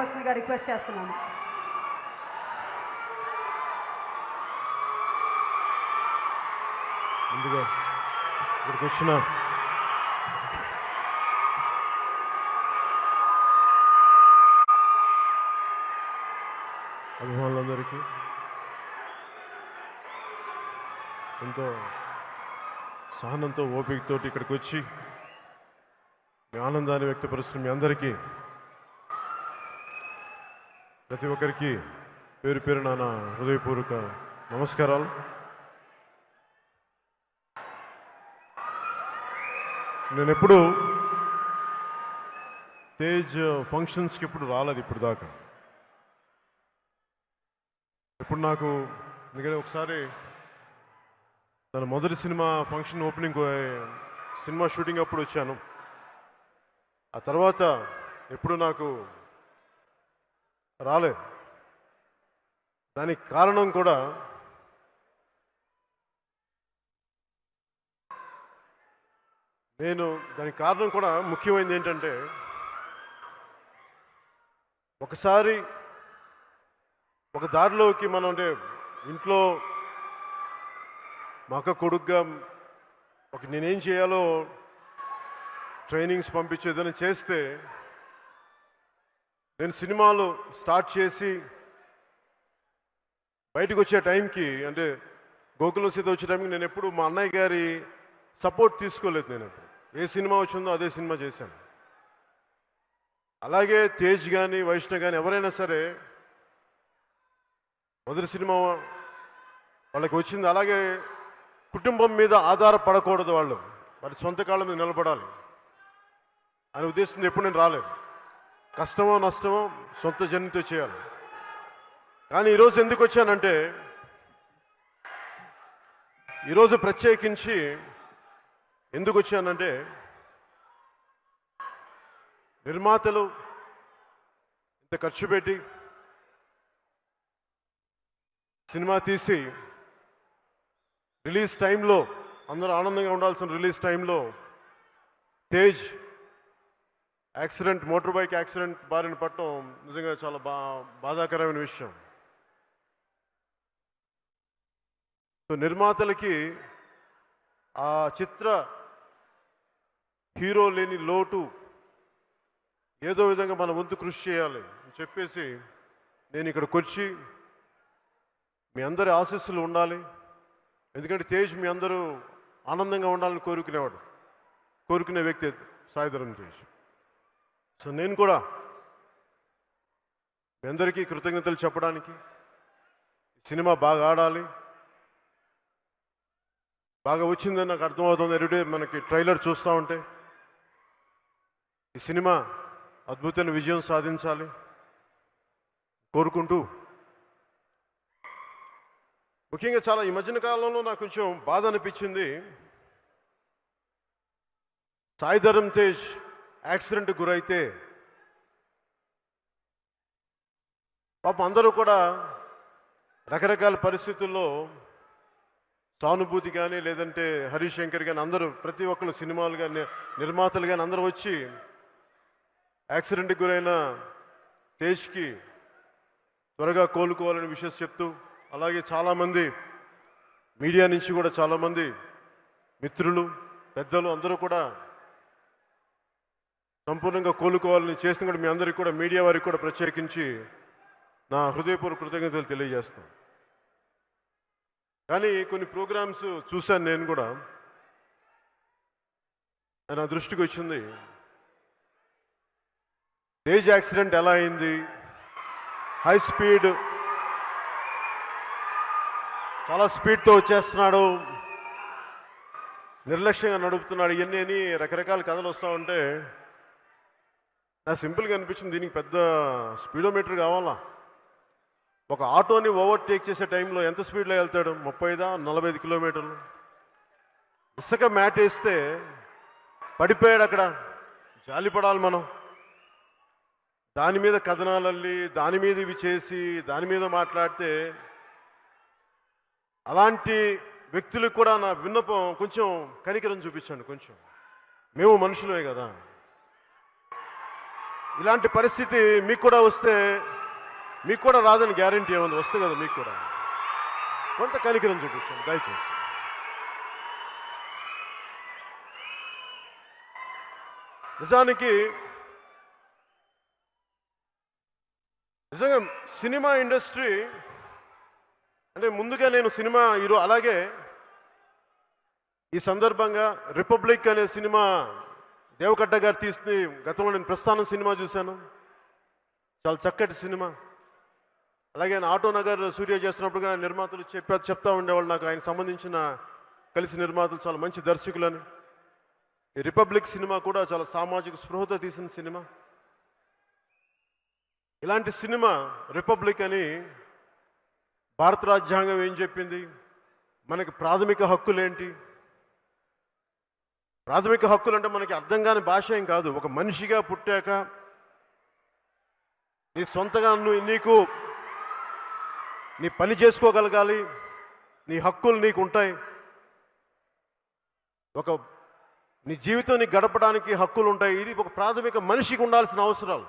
వస్తుందిగా రిక్వెస్ట్ చేస్తున్నాను. ముందుగా ఇక్కడికి వచ్చిన అభిమానులందరికీ ఎంతో సహనంతో ఓపికతో ఇక్కడికి వచ్చి మీ ఆనందాన్ని వ్యక్తపరుస్తున్న మీ అందరికీ ప్రతి ఒక్కరికి పేరు పేరు నా హృదయపూర్వక నమస్కారాలు. నేను ఎప్పుడు తేజ్ ఫంక్షన్స్కి ఎప్పుడు రాలేదు ఇప్పుడు దాకా. ఇప్పుడు నాకు ఎందుకంటే ఒకసారి తన మొదటి cinema function opening cinema shooting అప్పుడు వచ్చాను. ఆ తర్వాత ఎప్పుడు నాకు రాలేదు. దానికి కారణం కూడా ముఖ్యమైనది ఏంటంటే ఒకసారి ఒక దారిలోకి మనం అంటే ఇంట్లో మా అక్క కొడుకుగా నేనేం చేయాలో ట్రైనింగ్స్ పంపించేదని చేస్తే నేను సినిమాలు స్టార్ట్ చేసి బయటకు వచ్చే టైంకి అంటే గోకులం సీత వచ్చే టైంకి నేను ఎప్పుడు మా అన్నయ్య గారి సపోర్ట్ తీసుకోలేదు. నేను ఎప్పుడు ఏ సినిమా వచ్చిందో అదే సినిమా చేశాను. అలాగే తేజ్ కానీ వైష్ణవ్ కానీ ఎవరైనా సరే మొదటి సినిమా వాళ్ళకి వచ్చింది. అలాగే కుటుంబం మీద ఆధారపడకూడదు, వాళ్ళు వారి సొంత కాళ్ళ మీద నిలబడాలి అనే ఉద్దేశంతో ఎప్పుడు నేను రాలేదు. కష్టమో నష్టమో సొంత జర్నీతో చేయాలి. కానీ ఈరోజు ఎందుకు వచ్చానంటే ఈరోజు ప్రత్యేకించి ఎందుకు వచ్చానంటే నిర్మాతలు ఇంత ఖర్చు పెట్టి సినిమా తీసి రిలీజ్ టైంలో అందరూ ఆనందంగా ఉండాల్సిన రిలీజ్ టైంలో తేజ్ మోటార్ బైక్ యాక్సిడెంట్ బారిన పడటం నిజంగా చాలా బాధాకరమైన విషయం. సో నిర్మాతలకి ఆ చిత్ర హీరో లేని లోటు ఏదో విధంగా మన వంతు కృషి చేయాలి అని చెప్పేసి నేను ఇక్కడికి వచ్చి మీ అందరి ఆశీస్సులు ఉండాలి. ఎందుకంటే తేజ్ మీ అందరూ ఆనందంగా ఉండాలని కోరుకునే వ్యక్తి సాయిధరం తేజ్. సో నేను కూడా మీ అందరికీ కృతజ్ఞతలు చెప్పడానికి, సినిమా బాగా ఆడాలి, బాగా వచ్చిందని నాకు అర్థమవుతుంది. ఎవ్రీడే మనకి ట్రైలర్ చూస్తూ ఉంటే ఈ సినిమా అద్భుతమైన విజయం సాధించాలి కోరుకుంటూ, ముఖ్యంగా చాలా ఈ మధ్యన కాలంలో నాకు కొంచెం బాధ అనిపించింది. సాయిధరం తేజ్ యాక్సిడెంట్ గురైతే పాపం అందరూ కూడా రకరకాల పరిస్థితుల్లో సానుభూతి కానీ లేదంటే హరీష్ శంకర్ కానీ అందరూ ప్రతి ఒక్కరు సినిమాలు కానీ నిర్మాతలు కానీ అందరూ వచ్చి యాక్సిడెంట్కి గురైన తేజ్కి త్వరగా కోలుకోవాలని విషయం చెప్తూ, అలాగే చాలామంది మీడియా నుంచి కూడా చాలామంది మిత్రులు పెద్దలు అందరూ కూడా సంపూర్ణంగా కోలుకోవాలని చేసిన కూడా మీ అందరికీ కూడా మీడియా వారికి కూడా ప్రత్యేకించి నా హృదయపూర్వక కృతజ్ఞతలు తెలియజేస్తాను. కానీ కొన్ని ప్రోగ్రామ్స్ చూశాను నేను కూడా, నా దృష్టికి వచ్చింది తేజ్ యాక్సిడెంట్ ఎలా అయింది, హై స్పీడ్ చాలా స్పీడ్తో వచ్చేస్తున్నాడు, నిర్లక్ష్యంగా నడుపుతున్నాడు, ఇవన్నీ అని రకరకాల కథలు వస్తూ ఉంటే నాకు సింపుల్గా అనిపించింది, దీనికి పెద్ద స్పీడోమీటర్ కావాలా? ఒక ఆటోని ఓవర్టేక్ చేసే టైంలో ఎంత స్పీడ్లో వెళ్తాడు? 35-45 కిలోమీటర్లు. ఇసుక మ్యాట్ వేస్తే పడిపోయాడు అక్కడ, జాలిపడాలి మనం. దాని మీద కథనాలల్లి దాని మీద ఇవి చేసి దాని మీద మాట్లాడితే అలాంటి వ్యక్తులకు కూడా నా విన్నపం, కొంచెం కనికరం చూపించండి. కొంచెం మేము మనుషులమే కదా. ఇలాంటి పరిస్థితి మీకు కూడా వస్తే మీకు కూడా రాదని గ్యారంటీ ఏముంది? వస్తే కదా మీకు కూడా. కొంత కనికరం చూపించండి దయచేసి. నిజంగా సినిమా ఇండస్ట్రీ అంటే ముందుగా నేను సినిమా హీరో, అలాగే ఈ సందర్భంగా రిపబ్లిక్ అనే సినిమా దేవకట్ట గారు తీసి గతంలో నేను ప్రస్థానం సినిమా చూశాను, చాలా చక్కటి సినిమా. అలాగే ఆయన ఆటో నగర్ సూర్య చేస్తున్నప్పుడు కూడా నిర్మాతలు చెప్తా ఉండేవాళ్ళు నాకు, ఆయన సంబంధించిన కలిసి నిర్మాతలు చాలా మంచి దర్శకులని. ఈ రిపబ్లిక్ సినిమా కూడా చాలా సామాజిక స్పృహతో తీసిన సినిమా. ఇలాంటి సినిమా రిపబ్లిక్ అని భారత రాజ్యాంగం ఏం చెప్పింది, మనకి ప్రాథమిక హక్కులేంటి, ప్రాథమిక హక్కులు అంటే మనకి అర్థం కాని భాష ఏం కాదు. ఒక మనిషిగా పుట్టాక నీ సొంతగా నీకు నీ పని చేసుకోగలగాలి, నీ హక్కులు నీకు ఉంటాయి, నీ జీవితం నీకు గడపడానికి హక్కులు ఉంటాయి. ఇది ఒక ప్రాథమిక మనిషికి ఉండాల్సిన అవసరాలు,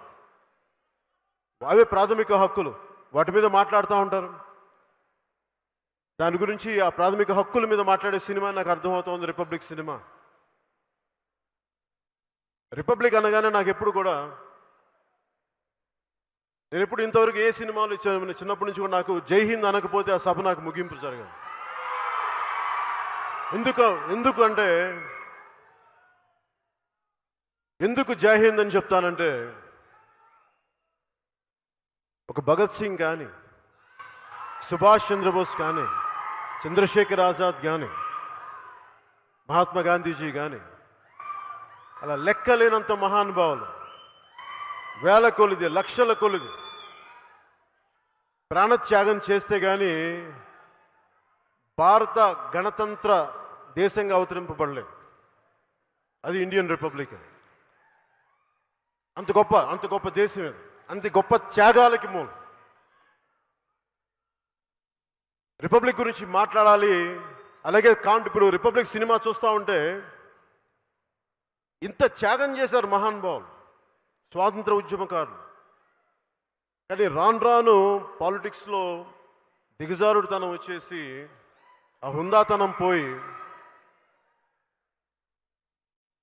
అవే ప్రాథమిక హక్కులు. వాటి మీద మాట్లాడుతూ ఉంటారు. దాని గురించి ఆ ప్రాథమిక హక్కుల మీద మాట్లాడే సినిమా నాకు అర్థమవుతోంది రిపబ్లిక్ సినిమా. రిపబ్లిక్ అనగానే నాకు ఎప్పుడు కూడా, నేను ఎప్పుడు ఇంతవరకు ఏ సినిమాలు ఇచ్చాను చిన్నప్పటి నుంచి కూడా నాకు జై హింద్ అనకపోతే ఆ సభ నాకు ముగింపు జరగదు. ఎందుకు జై హింద్ అని చెప్తానంటే, ఒక భగత్ సింగ్ కానీ, సుభాష్ చంద్రబోస్ కానీ, చంద్రశేఖర్ ఆజాద్ కానీ, మహాత్మా గాంధీజీ కానీ, అలా లెక్కలేనంత మహానుభావులు, వేల కొలిది లక్షల కొలిది ప్రాణత్యాగం చేస్తే కానీ భారత గణతంత్ర దేశంగా అవతరింపబడలేదు. అది ఇండియన్ రిపబ్లిక్. అంత గొప్ప దేశం ఇది, అంత గొప్ప త్యాగాలకి మూలం. రిపబ్లిక్ గురించి మాట్లాడాలి. అలాగే ఇప్పుడు రిపబ్లిక్ సినిమా చూస్తూ ఉంటే ఇంత త్యాగం చేశారు మహానుభావులు, స్వాతంత్ర ఉద్యమకారులు. కానీ రాను పాలిటిక్స్లో దిగజారుడుతనం వచ్చేసి ఆ హుందాతనం పోయి,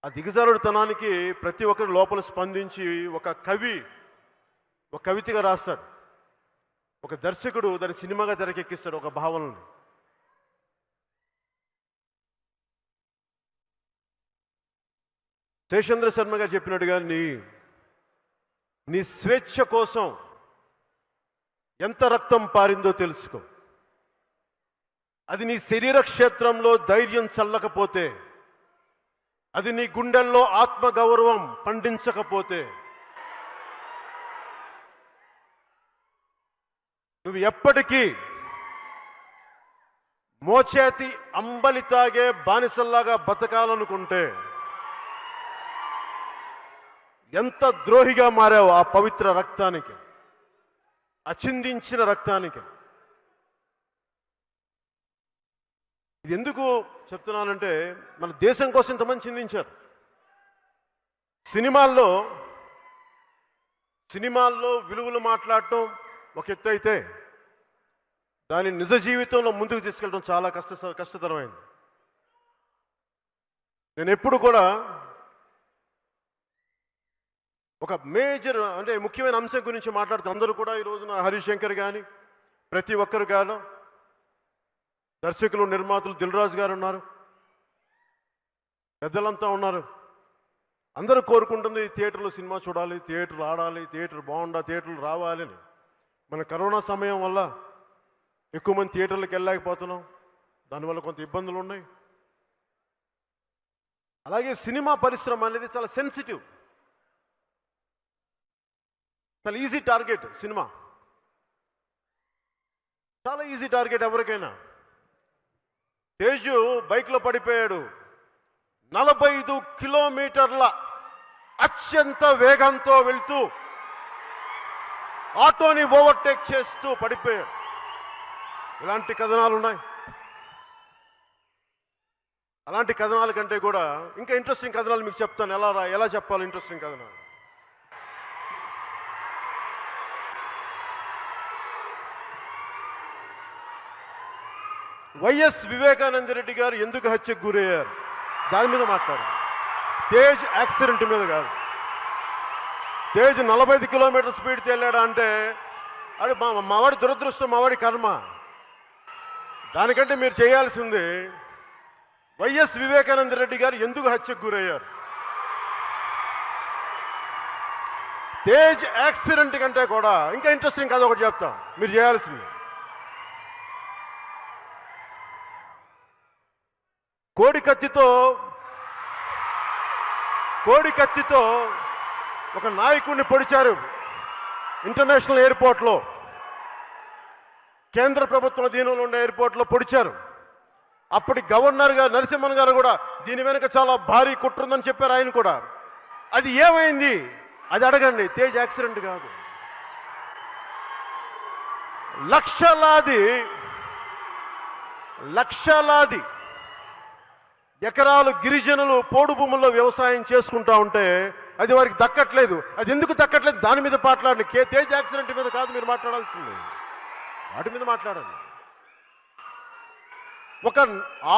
ఆ దిగజారుడుతనానికి ప్రతి ఒక్కరు లోపల స్పందించి ఒక కవితగా రాస్తాడు, ఒక దర్శకుడు దాని సినిమాగా తెరకెక్కిస్తాడు ఒక భావనని. శేషేంద్ర శర్మ గారు చెప్పినట్టుగా నీ స్వేచ్ఛ కోసం ఎంత రక్తం పారిందో తెలుసుకో. అది నీ శరీర క్షేత్రంలో ధైర్యం చల్లకపోతే, అది నీ గుండెల్లో ఆత్మగౌరవం పండించకపోతే, నువ్వు ఎప్పటికీ మోచేతి అంబలి తాగే బానిసల్లాగా బతకాలనుకుంటే ఎంత ద్రోహిగా మారావు ఆ పవిత్ర రక్తానికి, అచిందించిన రక్తానికి. ఇది ఎందుకు చెప్తున్నానంటే, మన దేశం కోసం ఇంతమంది చిందించారు. సినిమాల్లో విలువలు మాట్లాడటం ఒక ఎత్తు అయితే, దాని నిజ జీవితంలో ముందుకు తీసుకెళ్ళడం చాలా కష్టతరమైంది. నేను ఎప్పుడు కూడా ఒక మేజర్ అంటే ముఖ్యమైన అంశం గురించి మాట్లాడుతాను. అందరూ కూడా ఈ రోజున హరిశంకర్ కానీ, ప్రతి ఒక్కరు కానీ, దర్శకులు నిర్మాతలు దిల్ రాజు గారు ఉన్నారు, పెద్దలంతా ఉన్నారు. అందరూ కోరుకుంటుంది థియేటర్లో సినిమా చూడాలి, థియేటర్ ఆడాలి, థియేటర్ బాగుండాలి, థియేటర్లు రావాలి అని. మన కరోనా సమయం వల్ల ఎక్కువ మంది థియేటర్లకు వెళ్ళలేకపోతున్నాం, దానివల్ల కొంత ఇబ్బందులు ఉన్నాయి. అలాగే సినిమా పరిశ్రమ అనేది చాలా సెన్సిటివ్, చాలా ఈజీ టార్గెట్. సినిమా చాలా ఈజీ టార్గెట్ ఎవరికైనా. తేజు బైక్లో పడిపోయాడు, 45 కిలోమీటర్ల అత్యంత వేగంతో వెళ్తూ ఆటోని ఓవర్టేక్ చేస్తూ పడిపోయాడు. ఇలాంటి కథనాలు ఉన్నాయి. అలాంటి కథనాల కంటే కూడా ఇంకా ఇంట్రెస్టింగ్ కథనాలు మీకు చెప్తాను. ఎలా చెప్పాలి ఇంట్రెస్టింగ్ కథనాలు. వైఎస్ వివేకానంద రెడ్డి గారు ఎందుకు హత్యకు గురయ్యారు దాని మీద మాట్లాడారు. తేజ్ యాక్సిడెంట్ మీద కాదు. తేజ్ 45 కిలోమీటర్ స్పీడ్తో వెళ్ళాడా అంటే అది మావాడి దురదృష్టం, మావాడి కర్మ. దానికంటే మీరు చేయాల్సింది వైఎస్ వివేకానంద రెడ్డి గారు ఎందుకు హత్యకు గురయ్యారు. తేజ్ యాక్సిడెంట్ కంటే కూడా ఇంకా ఇంట్రెస్టింగ్ కథ ఒకటి చెప్తాం. మీరు చేయాల్సింది కోడి కత్తితో ఒక నాయకుడిని పొడిచారు ఇంటర్నేషనల్ ఎయిర్పోర్ట్లో. కేంద్ర ప్రభుత్వం అధీనంలో ఉండే ఎయిర్పోర్ట్లో పొడిచారు. అప్పటి గవర్నర్ గారు నరసింహన్ గారు కూడా దీని వెనుక చాలా భారీ కుట్ర ఉందని చెప్పారు. ఆయన కూడా అది ఏమైంది అది అడగండి. తేజ్ యాక్సిడెంట్ కాదు. లక్షలాది ఎకరాలు గిరిజనులు పోడు భూముల్లో వ్యవసాయం చేసుకుంటా ఉంటే అది వారికి దక్కట్లేదు. అది ఎందుకు దక్కట్లేదు దాని మీద మాట్లాడండి. తేజ్ యాక్సిడెంట్ మీద కాదు మీరు మాట్లాడాల్సింది, వాటి మీద మాట్లాడండి. ఒక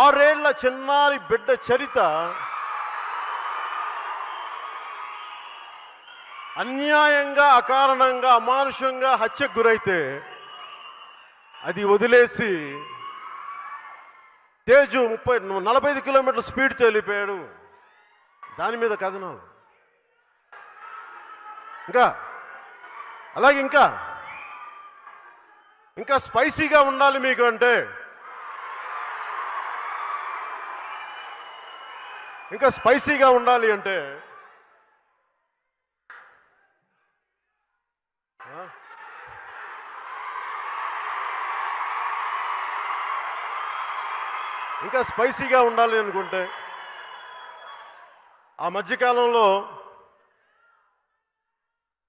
6 ఏళ్ల చిన్నారి బిడ్డ చరిత అన్యాయంగా, అకారణంగా, అమానుషంగా హత్యకు గురైతే అది వదిలేసి తేజు 45 కిలోమీటర్ల స్పీడ్తో వెళ్ళిపోయాడు. దాని మీద కథనాలు. అలాగే ఇంకా స్పైసీగా ఉండాలి మీకు అంటే ఇంకా స్పైసీగా ఉండాలి అంటే ఇంకా స్పైసీగా ఉండాలి అనుకుంటే ఆ మధ్యకాలంలో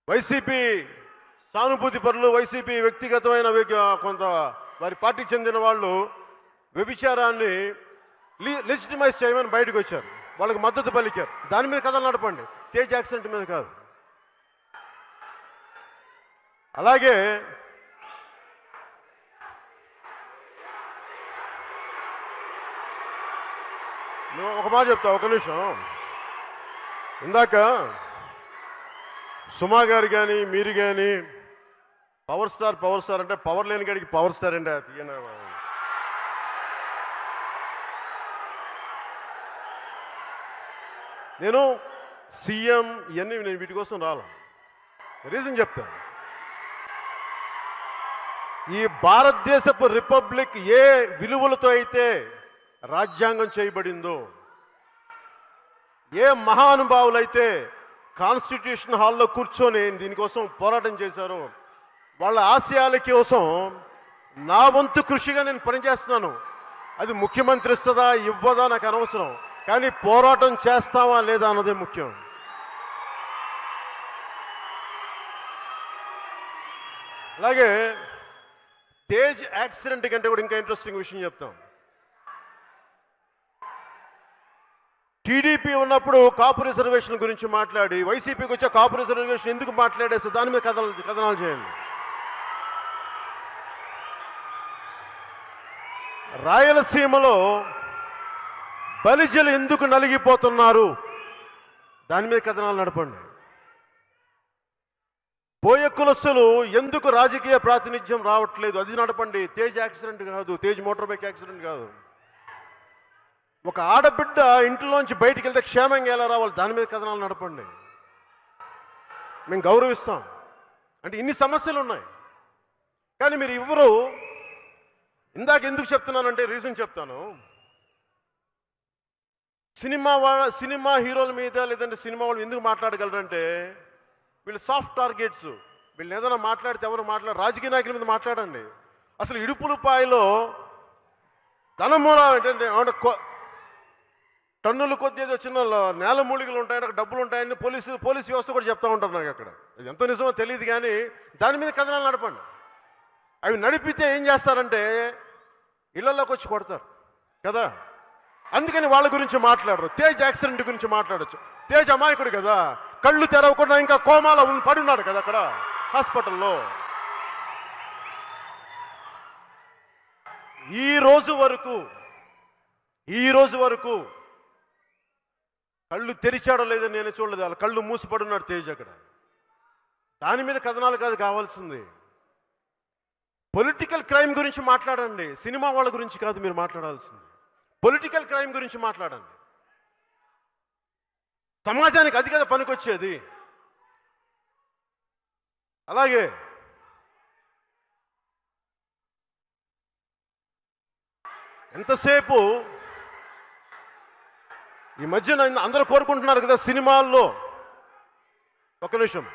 వైసీపీ సానుభూతి పరులు, వైసీపీ వ్యక్తిగతమైన కొంత వారి పార్టీకి చెందిన వాళ్ళు వ్యభిచారాన్ని లెజిటిమైజ్ చేయమని బయటకు వచ్చారు. వాళ్ళకి మద్దతు పలికారు. దాని మీద కథలు నడపండి, తేజ్ యాక్సిడెంట్ మీద కాదు. అలాగే ఒక మాట చెప్తా, ఒక నిమిషం. ఇందాక సుమా గారు కానీ మీరు కానీ పవర్ స్టార్ అంటే పవర్ లేని కాడికి పవర్ స్టార్ అండి. తీయండి. నేను సీఎం ఇవన్నీ నేను వీటి కోసం రాలా. రీజన్ చెప్తాను. ఈ భారతదేశపు రిపబ్లిక్ ఏ విలువలతో అయితే రాజ్యాంగం చేయబడిందో, ఏ మహానుభావులైతే కాన్స్టిట్యూషన్ హాల్లో కూర్చొని దీనికోసం పోరాటం చేశారో వాళ్ళ ఆశయాల కోసం నా వంతు కృషిగా నేను పనిచేస్తున్నాను. అది ముఖ్యమంత్రి ఇస్తుందా ఇవ్వదా నాకు అనవసరం, కానీ పోరాటం చేస్తావా లేదా అన్నదే ముఖ్యం. అలాగే తేజ్ యాక్సిడెంట్ కంటే కూడా ఇంకా ఇంట్రెస్టింగ్ విషయం చెప్తాం. టీడీపీ ఉన్నప్పుడు కాపు రిజర్వేషన్ గురించి మాట్లాడి వైసీపీకి వచ్చే కాపు రిజర్వేషన్ ఎందుకు మాట్లాడేస్తే దాని మీద కథనాలు చేయండి. రాయలసీమలో బలిజలు ఎందుకు నలిగిపోతున్నారు దాని మీద కథనాలు నడపండి. బోయ కులస్తులు ఎందుకు రాజకీయ ప్రాతినిధ్యం రావట్లేదు అది నడపండి. తేజ్ యాక్సిడెంట్ కాదు, తేజ్ మోటార్ బైక్ యాక్సిడెంట్ కాదు. ఒక ఆడబిడ్డ ఇంట్లోంచి బయటికి వెళ్తే క్షేమంగా ఎలా రావాలి దాని మీద కథనాలు నడపండి. మేము గౌరవిస్తాం. అంటే ఇన్ని సమస్యలు ఉన్నాయి, కానీ మీరు ఎవరు ఇందాక ఎందుకు చెప్తున్నానంటే రీజన్ చెప్తాను. సినిమా హీరోల మీద లేదంటే సినిమా వాళ్ళు ఎందుకు మాట్లాడగలరంటే వీళ్ళు సాఫ్ట్ టార్గెట్స్. వీళ్ళు ఏదైనా మాట్లాడితే ఎవరు రాజకీయ నాయకుల మీద మాట్లాడండి. అసలు ఇడుపులపాయలో ధనమూల ఏంటంటే టన్నులు కొద్ది ఏదో చిన్న నేల మూలికలు ఉంటాయని అక్కడ డబ్బులు ఉంటాయని పోలీసు వ్యవస్థ కూడా చెప్తా ఉంటారు నాకు. అక్కడ అది ఎంత నిజమో తెలియదు, కానీ దాని మీద కథనాలు నడపండి. అవి నడిపితే ఏం చేస్తారంటే ఇళ్లలోకి వచ్చి కొడతారు కదా. అందుకని వాళ్ళ గురించి మాట్లాడరు. తేజ్ యాక్సిడెంట్ గురించి మాట్లాడచ్చు. తేజ్ అమాయకుడు కదా, కళ్ళు తెరవకుండా ఇంకా కోమాలో పడున్నాడు కదా అక్కడ హాస్పిటల్లో. ఈ రోజు వరకు కళ్ళు తెరిచాడో లేదో నేను చూడలేదు. వాళ్ళ కళ్ళు మూసిపడున్నాడు తేజ్ అక్కడ. దాని మీద కథనాలు కాదు కావాల్సింది. పొలిటికల్ క్రైమ్ గురించి మాట్లాడండి, సినిమా వాళ్ళ గురించి కాదు మీరు మాట్లాడాల్సింది. పొలిటికల్ క్రైమ్ గురించి మాట్లాడండి. సమాజానికి అది కదా పనికొచ్చేది. అలాగే ఎంతసేపు ఈ మధ్యన అందరూ కోరుకుంటున్నారు కదా సినిమాల్లో, ఒక నిమిషం,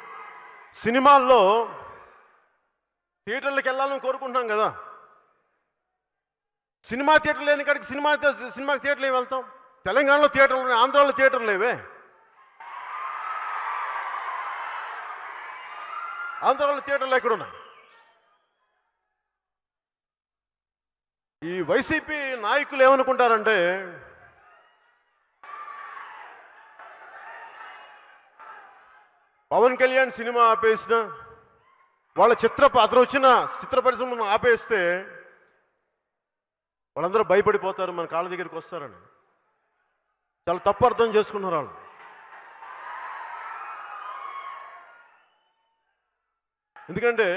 సినిమాల్లో థియేటర్లకు వెళ్ళాలని కోరుకుంటున్నాం కదా. సినిమా థియేటర్ లేని కాడికి సినిమా థియేటర్లు ఏమి వెళ్తాం? తెలంగాణలో థియేటర్లు ఉన్నాయి, ఆంధ్రాలో థియేటర్లు లేవే. ఆంధ్రాలో థియేటర్లు ఎక్కడున్నాయి? ఈ వైసీపీ నాయకులు ఏమనుకుంటారంటే పవన్ కళ్యాణ్ సినిమా ఆపేసిన వాళ్ళ అతను వచ్చిన చిత్ర పరిశ్రమను ఆపేస్తే వాళ్ళందరూ భయపడిపోతారు, మన కాళ్ళ దగ్గరికి వస్తారని. చాలా తప్పు అర్థం చేసుకున్నారు వాళ్ళు. ఎందుకంటే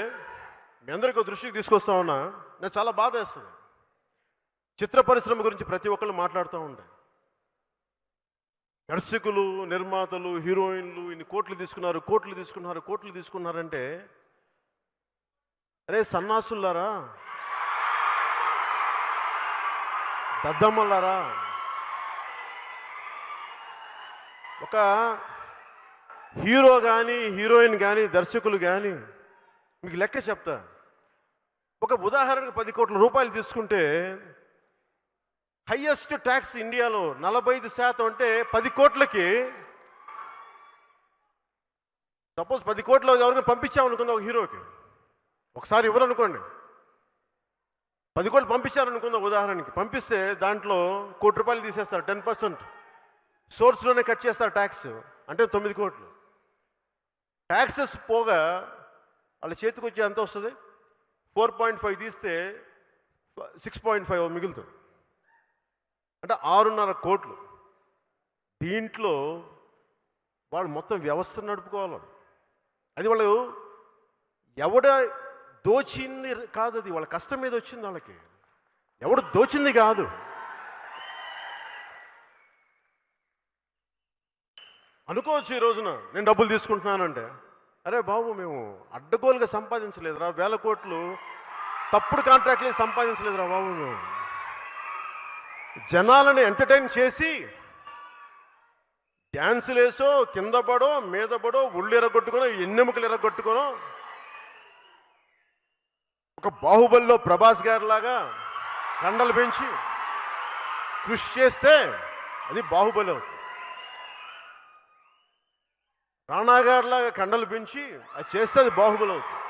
మీ అందరికీ దృష్టికి తీసుకొస్తా ఉన్నా, నాకు చాలా బాధ వేస్తుంది. చిత్ర పరిశ్రమ గురించి ప్రతి ఒక్కళ్ళు మాట్లాడుతూ ఉంటాయి. దర్శకులు, నిర్మాతలు, హీరోయిన్లు ఇన్ని కోట్లు తీసుకున్నారంటే అరే సన్నాసులారా, దద్దమ్మలారా, ఒక హీరో కానీ హీరోయిన్ కానీ దర్శకులు కానీ మీకు లెక్క చెప్తా. ఒక ఉదాహరణకు 10 కోట్ల రూపాయలు తీసుకుంటే హైయెస్ట్ ట్యాక్స్ ఇండియాలో 45% అంటే 10 కోట్లకి, సపోజ్ 10 కోట్లు ఎవరికైనా పంపించామనుకుందా ఒక హీరోకి, ఒకసారి ఎవరు అనుకోండి 10 కోట్లు పంపించారనుకుందా ఉదాహరణకి, పంపిస్తే దాంట్లో 1 కోటి రూపాయలు తీసేస్తారు, 10% సోర్స్లోనే కట్ చేస్తారు ట్యాక్స్, అంటే 9 కోట్లు. ట్యాక్సెస్ పోగా వాళ్ళ చేతికి వచ్చి ఎంత వస్తుంది? 4.5 తీస్తే 6.5 మిగులుతుంది, అంటే 6.5 కోట్లు. దీంట్లో వాళ్ళు మొత్తం వ్యవస్థను నడుపుకోవాలి. అది వాళ్ళు ఎవడ దోచింది కాదు, అది వాళ్ళ కష్టం మీద వచ్చింది. వాళ్ళకి ఎవడు దోచింది కాదు. అనుకోవచ్చు ఈ రోజున నేను డబ్బులు తీసుకుంటున్నానంటే, అరే బాబు మేము అడ్డగోలుగా సంపాదించలేదురా, 1000 కోట్లు తప్పుడు కాంట్రాక్ట్లు సంపాదించలేదురా బాబు, మేము జనాలను ఎంటర్టైన్ చేసి డ్యాన్సులు వేసో, కింద పడో, మీద పడో, ఒళ్ళు ఎరగొట్టుకునో, ఎన్నెముకలు ఎరగొట్టుకునో, ఒక బాహుబలిలో ప్రభాస్ గారి లాగా కండలు పెంచి కృషి చేస్తే అది బాహుబలి అవుతుంది. రాణా గారిలాగా కండలు పెంచి అది చేస్తే అది బాహుబలి అవుతుంది.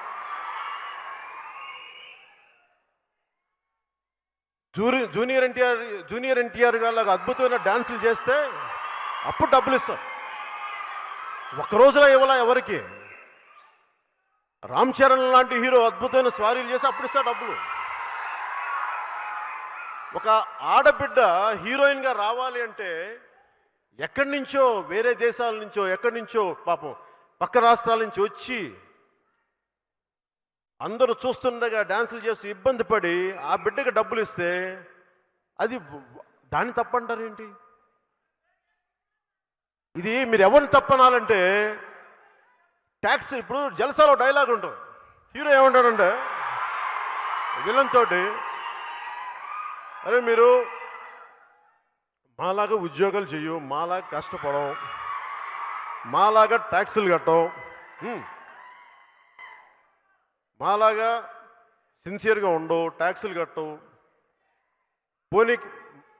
జూనియర్ ఎన్టీఆర్ గారిలాగా అద్భుతమైన డాన్సులు చేస్తే అప్పుడు డబ్బులు ఇస్తారు. ఒక్కరోజులో ఇవ్వాల ఎవరికి? రామ్ చరణ్ లాంటి హీరో అద్భుతమైన స్వారీలు చేసి అప్పుడు ఇస్తారు డబ్బులు. ఒక ఆడబిడ్డ హీరోయిన్గా రావాలి అంటే ఎక్కడి నుంచో, వేరే దేశాల నుంచో, ఎక్కడి నుంచో పాపం పక్క రాష్ట్రాల నుంచి వచ్చి అందరూ చూస్తుండగా డాన్సులు చేసి ఇబ్బంది పడి ఆ బిడ్డకి డబ్బులు ఇస్తే అది దాన్ని తప్పంటారేంటి? ఇది మీరు ఎవరిని తప్పనాలంటే ట్యాక్స్. ఇప్పుడు జలసాలో డైలాగ్ ఉంటుంది, హీరో ఏమంటాడంటే విలన్ తోటి, అరే మీరు మాలాగా ఉద్యోగాలు చెయ్యు, మాలాగా కష్టపడవు, మాలాగా ట్యాక్సులు కట్టవు, మాలాగా సిన్సియర్గా ఉండవు, ట్యాక్సులు కట్టవు,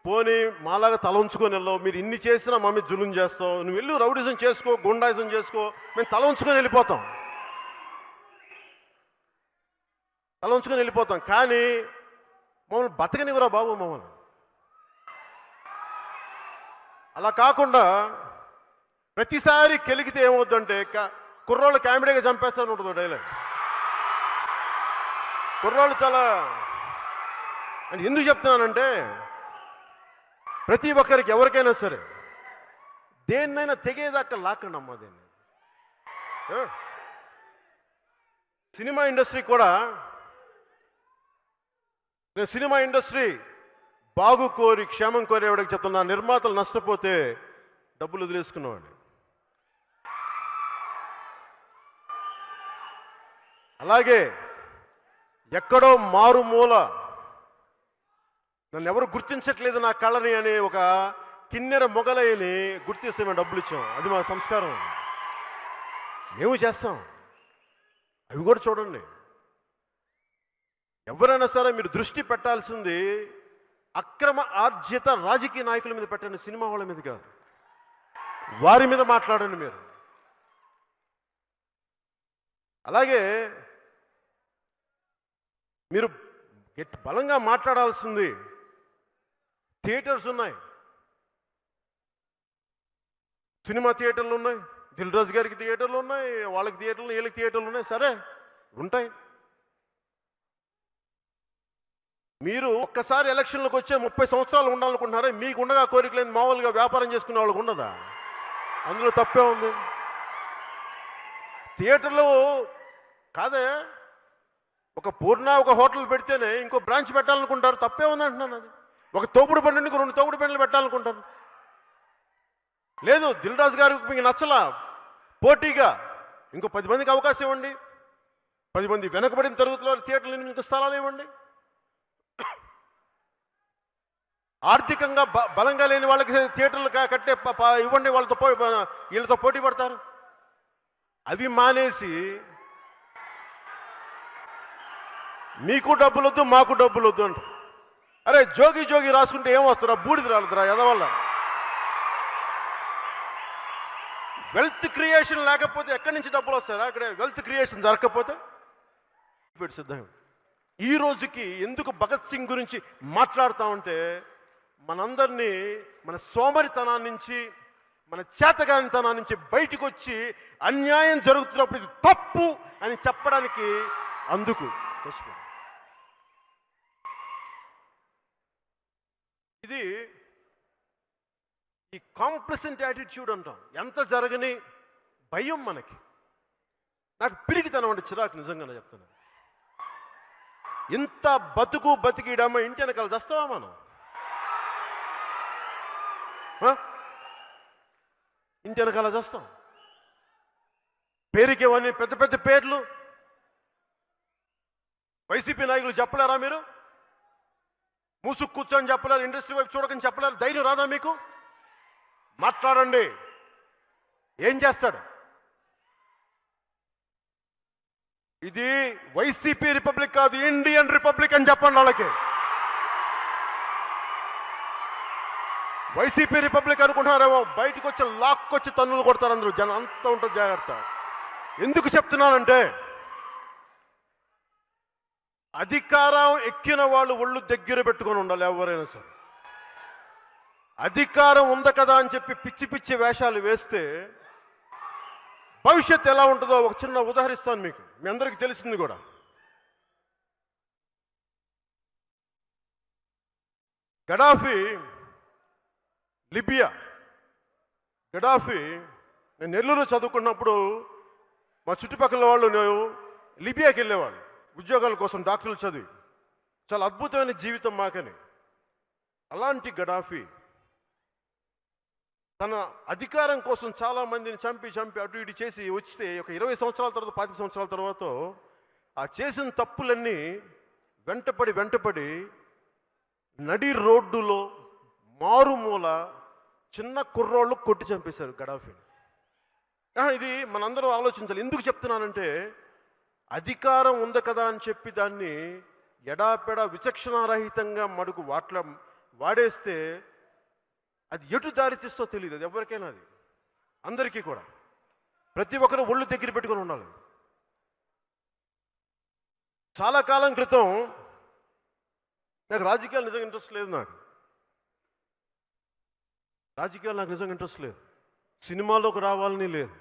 పోనీ మాలాగా తల ఉంచుకొని వెళ్ళవు, మీరు ఇన్ని చేసినా మా మీద జులుం చేస్తావు, నువ్వు వెళ్ళి రౌడిజం చేసుకో, గుండాయిజం చేసుకో, మేము తల ఉంచుకొని వెళ్ళిపోతాం, కానీ మమ్మల్ని బతకనివ్వరా బాబు మమ్మల్ని. అలా కాకుండా ప్రతిసారి కెలిగితే ఏమవుద్దంటే కుర్రోళ్ళు కామెడీగా చంపేస్తాను ఉంటుంది డైలాగ్. కుర్రోళ్ళు చాలా అని ఎందుకు చెప్తున్నానంటే ప్రతి ఒక్కరికి ఎవరికైనా సరే దేన్నైనా తెగేదాకా లాక్కండి అమ్మా దేన్ని. సినిమా ఇండస్ట్రీ కూడా, నేను సినిమా ఇండస్ట్రీ బాగు కోరి క్షేమం కోరేవాడికి చెప్తున్నా, నిర్మాతలు నష్టపోతే డబ్బులు వదిలేసుకున్నవాడిని. అలాగే ఎక్కడో మారుమూల నన్ను ఎవరు గుర్తించట్లేదు నా కళని అనే ఒక కిన్నెర మొగలయ్యని గుర్తిస్తే మేము డబ్బులు ఇచ్చాం. అది మా సంస్కారం, మేము చేస్తాం. అవి కూడా చూడండి. ఎవరైనా సరే మీరు దృష్టి పెట్టాల్సింది అక్రమ ఆర్జిత రాజకీయ నాయకుల మీద పెట్టండి, సినిమా వాళ్ళ మీద కాదు. వారి మీద మాట్లాడండి మీరు. అలాగే మీరు బలంగా మాట్లాడాల్సింది థియేటర్స్ ఉన్నాయి, సినిమా థియేటర్లు ఉన్నాయి, దిల్ రాజు గారికి థియేటర్లు ఉన్నాయి, వాళ్ళకి థియేటర్లు వీళ్ళకి థియేటర్లు ఉన్నాయి. సరే ఉంటాయి. మీరు ఒక్కసారి ఎలక్షన్లకు వచ్చే 30 సంవత్సరాలు ఉండాలనుకుంటున్నారే, మీకు ఉండగా కోరిక లేదు, మామూలుగా వ్యాపారం చేసుకునే వాళ్ళకు ఉండదా? అందులో తప్పే ఉంది. థియేటర్లు కాదే, ఒక పూర్ణ ఒక హోటల్ పెడితేనే ఇంకో బ్రాంచ్ పెట్టాలనుకుంటారు, తప్పే ఉంది అంటున్నాను. అది ఒక తోపుడు బండికి 2 తోపుడు బండ్లు పెట్టాలనుకుంటారు. లేదు దిల్ రాజు గారికి మీకు నచ్చలా, పోటీగా ఇంకో 10 మందికి అవకాశం ఇవ్వండి, 10 మంది వెనకబడిన తరగతిలో థియేటర్లు ఇంకో స్థలాలు ఇవ్వండి. ఆర్థికంగా బలంగా లేని వాళ్ళకి థియేటర్లు కట్టే ఇవ్వండి, వీళ్ళతో పోటీ పడతారు. అవి మానేసి మీకు డబ్బులు వద్దు మాకు డబ్బులు వద్దు అంట. అరే జోగి జోగి రాసుకుంటే ఏం వస్తారా? బూడిద రాలుతురా ఎదవల్ల. వెల్త్ క్రియేషన్ లేకపోతే ఎక్కడి నుంచి డబ్బులు వస్తారా? అక్కడ వెల్త్ క్రియేషన్ జరగకపోతే సిద్ధం. ఈ రోజుకి ఎందుకు భగత్ సింగ్ గురించి మాట్లాడుతూ ఉంటే మనందరినీ మన సోమరితనాన్ని నుంచి, మన చేతగానితనాన్ని నుంచి బయటికి వచ్చి అన్యాయం జరుగుతున్నప్పుడు ఇది తప్పు అని చెప్పడానికి అందుకు ఇది ఈ కాంప్లసెంట్ యాటిట్యూడ్ అంటాం. ఎంత జరగని భయం మనకి. నాకు పిరికితనం అంటే చిరాకు, నిజంగానే చెప్తాను. ఇంత బతికిడమ్మ ఇంటి వెనకాల చేస్తావా మనం? ఇంటి వెనకాల చేస్తాం. పేరుకేవన్నీ పెద్ద పెద్ద పేర్లు వైసీపీ నాయకులు చెప్పలేరా? మీరు మూసుకు కూర్చొని చెప్పలేరు, ఇండస్ట్రీ వైపు చూడకని చెప్పలేరు? ధైర్యం రాదా మీకు? మాట్లాడండి. ఏం చేస్తాడు? ఇది వైసీపీ రిపబ్లిక్ కాదు, ఇండియన్ రిపబ్లిక్ అని చెప్పండి వాళ్ళకి. వైసీపీ రిపబ్లిక్ అనుకుంటున్నారేమో, బయటకు వచ్చి లాక్కొచ్చి తన్నులు కొడతారు అందరూ. జనం అంతా ఉంటుంది, జాగ్రత్త. ఎందుకు చెప్తున్నానంటే అధికారం ఎక్కిన వాళ్ళు ఒళ్ళు దగ్గర పెట్టుకొని ఉండాలి ఎవరైనా సరే. అధికారం ఉంది కదా అని చెప్పి పిచ్చి పిచ్చి వేషాలు వేస్తే భవిష్యత్తు ఎలా ఉంటుందో ఒక చిన్న ఉదాహరిస్తాను మీకు, మీ అందరికీ తెలిసింది కూడా. Gaddafi, Libya. గడాఫీ, నేను నెల్లూరులో చదువుకున్నప్పుడు మా చుట్టుపక్కల వాళ్ళు లిబియాకి వెళ్ళేవాళ్ళు ఉద్యోగాల కోసం, డాక్టర్లు చదివి. చాలా అద్భుతమైన జీవితం మాకని. అలాంటి గడాఫీ తన అధికారం కోసం చాలా మందిని చంపి అటు ఇటు చేసి వచ్చితే ఒక 20 సంవత్సరాల తర్వాత 25 సంవత్సరాల తర్వాత ఆ చేసిన తప్పులన్నీ వెంటపడి నడి రోడ్డులో మారుమూల చిన్న కుర్రోళ్ళు కొట్టి చంపేశారు గడాఫీని. ఇది మనందరూ ఆలోచించాలి. ఎందుకు చెప్తున్నానంటే అధికారం ఉంది కదా అని చెప్పి దాన్ని ఎడాపెడా విచక్షణారహితంగా మడుగు వాడేస్తే అది ఎటు దారి తీస్తో తెలియదు. అది ఎవరికైనా, అది అందరికీ కూడా. ప్రతి ఒక్కరు ఒళ్ళు దగ్గర పెట్టుకొని ఉండాలి. చాలా కాలం క్రితం నాకు రాజకీయాలు నిజంగా ఇంట్రెస్ట్ లేదు. రాజకీయాలు నాకు నిజంగా ఇంట్రెస్ట్ లేదు. సినిమాలోకి రావాలని లేదు.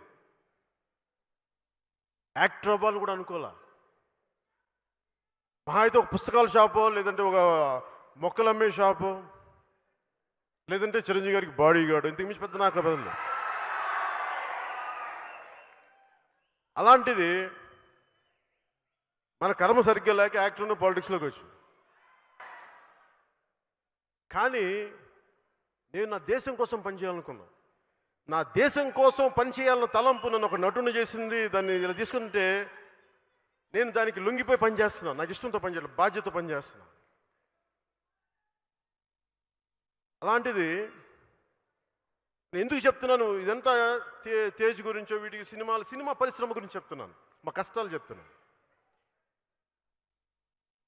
యాక్టర్ అవ్వాలని కూడా అనుకోలే. మహా అయితే ఒక పుస్తకాల షాపో లేదంటే ఒక మొక్కలు అమ్మే షాపు, లేదంటే చిరంజీవి గారికి బాడీ గార్డు, ఇంతకు మించి పెద్ద నాకు బదులు. అలాంటిది మన కర్మ సరిగ్గా లేక యాక్టర్ను పాలిటిక్స్లోకి వచ్చి. కానీ నేను నా దేశం కోసం పనిచేయాలనుకున్నాను. నా దేశం కోసం పనిచేయాలన్న తలంపు నన్ను ఒక నటుని చేసింది. దాన్ని ఇలా తీసుకుంటే నేను దానికి లొంగిపోయి పనిచేస్తున్నాను. నాకు ఇష్టంతో పనిచేయాలి, బాధ్యతతో పనిచేస్తున్నాను. అలాంటిది నేను ఎందుకు చెప్తున్నాను ఇదంతా, తేజ్ గురించో వీటికి సినిమా పరిశ్రమ గురించి చెప్తున్నాను, మా కష్టాలు చెప్తున్నాను.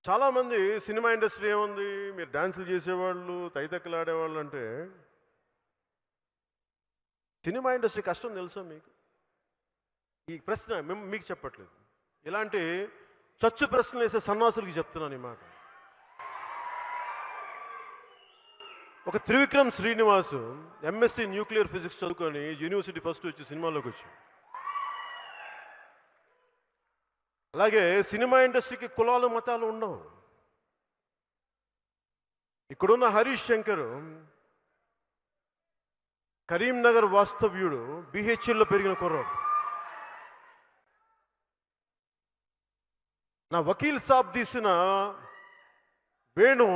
చాలామంది సినిమా ఇండస్ట్రీ ఏముంది, మీరు డాన్సులు చేసేవాళ్ళు, తైతక్కలు ఆడేవాళ్ళు అంటే, సినిమా ఇండస్ట్రీ కష్టం తెలుసా మీకు? ఈ ప్రశ్న మీకు చెప్పట్లేదు, ఇలాంటి చచ్చు ప్రశ్నలు వేసే సన్నాసులకి చెప్తున్నాను ఈ మాట. ఒక Trivikram Srinivas MSc nuclear physics చదువుకొని యూనివర్సిటీ ఫస్ట్ వచ్చి సినిమాలోకి వచ్చి. అలాగే సినిమా ఇండస్ట్రీకి కులాలు మతాలు ఉండవు. ఇక్కడున్న హరీష్ శంకర్ కరీంనగర్ వాస్తవ్యుడు, బిహెచ్ఎల్లో పెరిగిన కుర్రాడు. నా వకీల్ సాబ్ తీసిన వేణు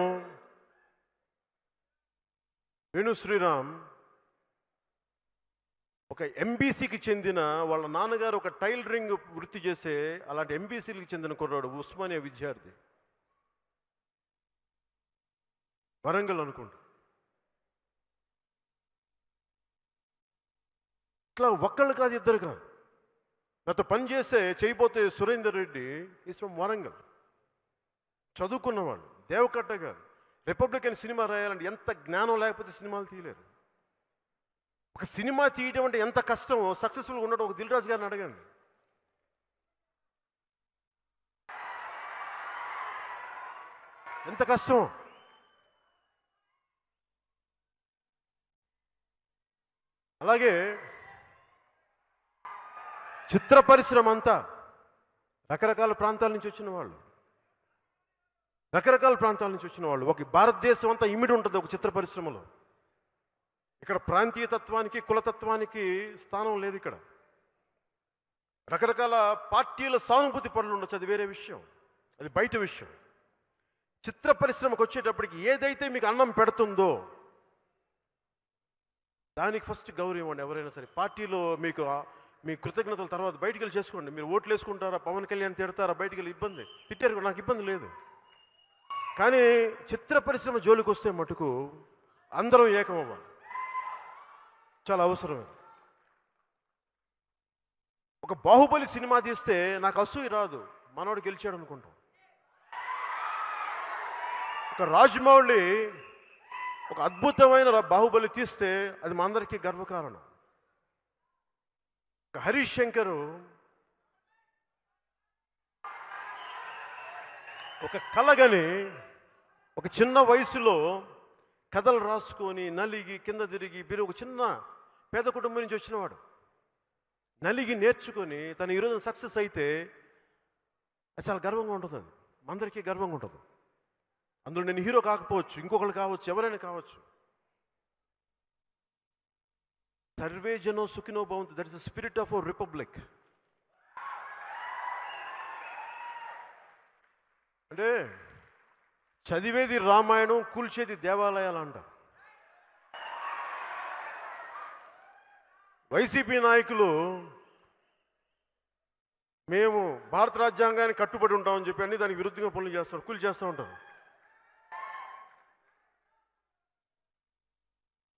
శ్రీరామ్ ఒక ఎంబీసీకి చెందిన, వాళ్ళ నాన్నగారు ఒక టైలరింగ్ వృత్తి చేసే అలాంటి ఎంబీసీలకు చెందిన కుర్రాడు, ఉస్మానియా విద్యార్థి, వరంగల్ అనుకుంటా. ఇట్లా ఒక్కళ్ళు కాదు, ఇద్దరు కాదు. నాతో పనిచేసే చేయబోతే సురేందర్ రెడ్డి ఈస్ ఫ్రమ్ వరంగల్, చదువుకున్నవాళ్ళు. దేవకట్ట గారు రిపబ్లికన్ సినిమా రాయాలంటే ఎంత జ్ఞానం లేకపోతే సినిమాలు తీయలేరు. ఒక సినిమా తీయడం అంటే ఎంత కష్టమో, సక్సెస్ఫుల్గా ఉండడం ఒక దిల్ రాజు గారిని అడగండి. ఎంత కష్టం. అలాగే చిత్ర పరిశ్రమ అంతా రకరకాల ప్రాంతాల నుంచి వచ్చిన వాళ్ళు, ఒక భారతదేశం అంతా ఇమిడి ఉంటుంది ఒక చిత్ర పరిశ్రమలో. ఇక్కడ ప్రాంతీయతత్వానికి కులతత్వానికి స్థానం లేదు. ఇక్కడ రకరకాల పార్టీల సానుభూతి పనులు ఉండొచ్చు, అది వేరే విషయం, అది బయట విషయం. చిత్ర పరిశ్రమకు వచ్చేటప్పటికి ఏదైతే మీకు అన్నం పెడుతుందో దానికి ఫస్ట్ గౌరవం ఇవ్వండి. ఎవరైనా సరే పార్టీలో మీకు మీ కృతజ్ఞతల తర్వాత బయటికి వెళ్ళి చేసుకోండి. మీరు ఓట్లు వేసుకుంటారా, పవన్ కళ్యాణ్ తిడతారా, బయటికి వెళ్ళి ఇబ్బంది, తిట్టారు, నాకు ఇబ్బంది లేదు. కానీ చిత్ర పరిశ్రమ జోలికి వస్తే మటుకు అందరం ఏకమవ్వాలి, చాలా అవసరం. ఒక బాహుబలి సినిమా తీస్తే నాకు అసూయ రాదు, మనోడు గెలిచాడు అనుకుంటాం. ఒక రాజమౌళి ఒక అద్భుతమైన బాహుబలి తీస్తే అది మా అందరికీ గర్వకారణం. ఒక హరీష్ శంకర్ ఒక కళగని ఒక చిన్న వయసులో కథలు రాసుకొని నలిగి కింద తిరిగి ఒక చిన్న పేద కుటుంబం నుంచి వచ్చినవాడు, నలిగి నేర్చుకొని తను ఈరోజు సక్సెస్ అయితే అది చాలా గర్వంగా ఉంటుంది. అది అందరికీ గర్వంగా ఉంటుంది. అందులో నేను హీరో కాకపోవచ్చు, ఇంకొకరు కావచ్చు, ఎవరైనా కావచ్చు. సర్వే జనో సుఖినో భవంతు, that is the spirit of our republic. అంటే చదివేది రామాయణం, కూల్చేది దేవాలయాలు అంట. వైసీపీ నాయకులు మేము భారత రాజ్యాంగానికి కట్టుబడి ఉంటామని చెప్పి అన్ని దానికి విరుద్ధంగా పనులు చేస్తారు, కూల్చేస్తూ ఉంటారు.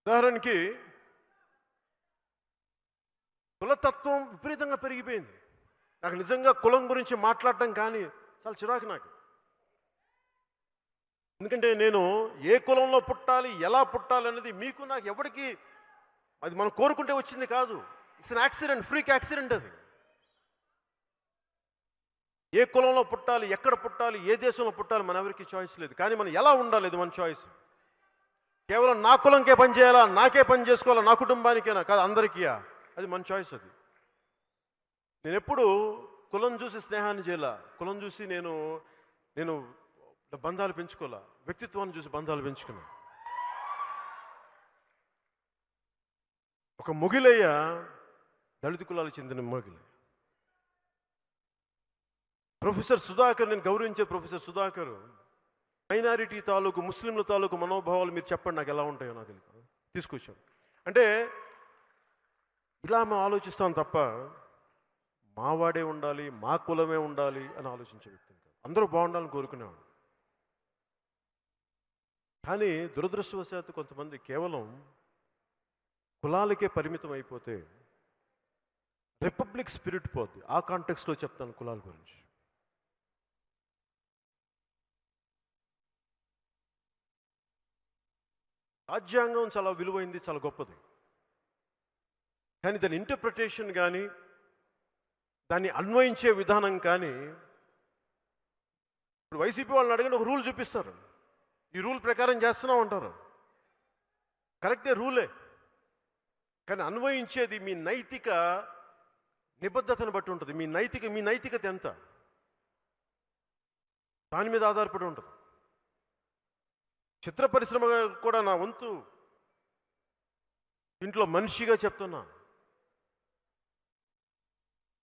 ఉదాహరణకి కులతత్వం విపరీతంగా పెరిగిపోయింది. నాకు నిజంగా కులం గురించి మాట్లాడటం కానీ చాలా చిరాకు నాకు. ఎందుకంటే నేను ఏ కులంలో పుట్టాలి, ఎలా పుట్టాలి అనేది మీకు నాకు ఎవరికి, అది మనం కోరుకుంటే వచ్చింది కాదు. It's an accident, freak accident. అది ఏ కులంలో పుట్టాలి, ఎక్కడ పుట్టాలి, ఏ దేశంలో పుట్టాలి మన ఎవరికి చాయిస్ లేదు. కానీ మనం ఎలా ఉండాలి అది మన చాయిస్. కేవలం నా కులంకే పని చేయాలా, నాకే పని చేసుకోవాలా, నా కుటుంబానికేనా కాదు, అందరికీ అది మన చాయిస్. అది నేను ఎప్పుడు కులం చూసి స్నేహాన్ని చేయాల, కులం చూసి నేను బంధాలు పెంచుకోవాలా, వ్యక్తిత్వాన్ని చూసి బంధాలు పెంచుకున్నా. ఒక మొగిలయ్య దళిత కులాలకు చెందిన మొగిలి. ప్రొఫెసర్ సుధాకర్, నేను గౌరవించే ప్రొఫెసర్ సుధాకర్, మైనారిటీ తాలూకు ముస్లింల తాలూకు మనోభావాలు మీరు చెప్పండి నాకు ఎలా ఉంటాయో నాకు తెలియదు తీసుకొచ్చాను. అంటే ఇలా మేము ఆలోచిస్తాం తప్ప మావాడే ఉండాలి, మా కులమే ఉండాలి అని ఆలోచించే వ్యక్తిని కాదు. అందరూ బాగుండాలని కోరుకునేవాడు. కానీ దురదృష్టవశాత్తు కొంతమంది కేవలం కులాలకే పరిమితం అయిపోతే రిపబ్లిక్ స్పిరిట్ పోద్ది. ఆ కాంటెక్స్లో చెప్తాను కులాల గురించి. రాజ్యాంగం చాలా విలువైంది, చాలా గొప్పది. కానీ దాని ఇంటర్ప్రిటేషన్ కానీ దాన్ని అన్వయించే విధానం కానీ, ఇప్పుడు వైసీపీ వాళ్ళని అడిగిన ఒక రూల్ చూపిస్తారు, ఈ రూల్ ప్రకారం చేస్తున్నాం అంటారు. కరెక్టే, రూలే. కానీ అన్వయించేది మీ నైతిక నిబద్ధతను బట్టి ఉంటుంది. మీ నైతికత ఎంత, దాని మీద ఆధారపడి ఉంటుంది. చిత్ర పరిశ్రమ కూడా నా వంతు ఇంట్లో మనిషిగా చెప్తున్నా,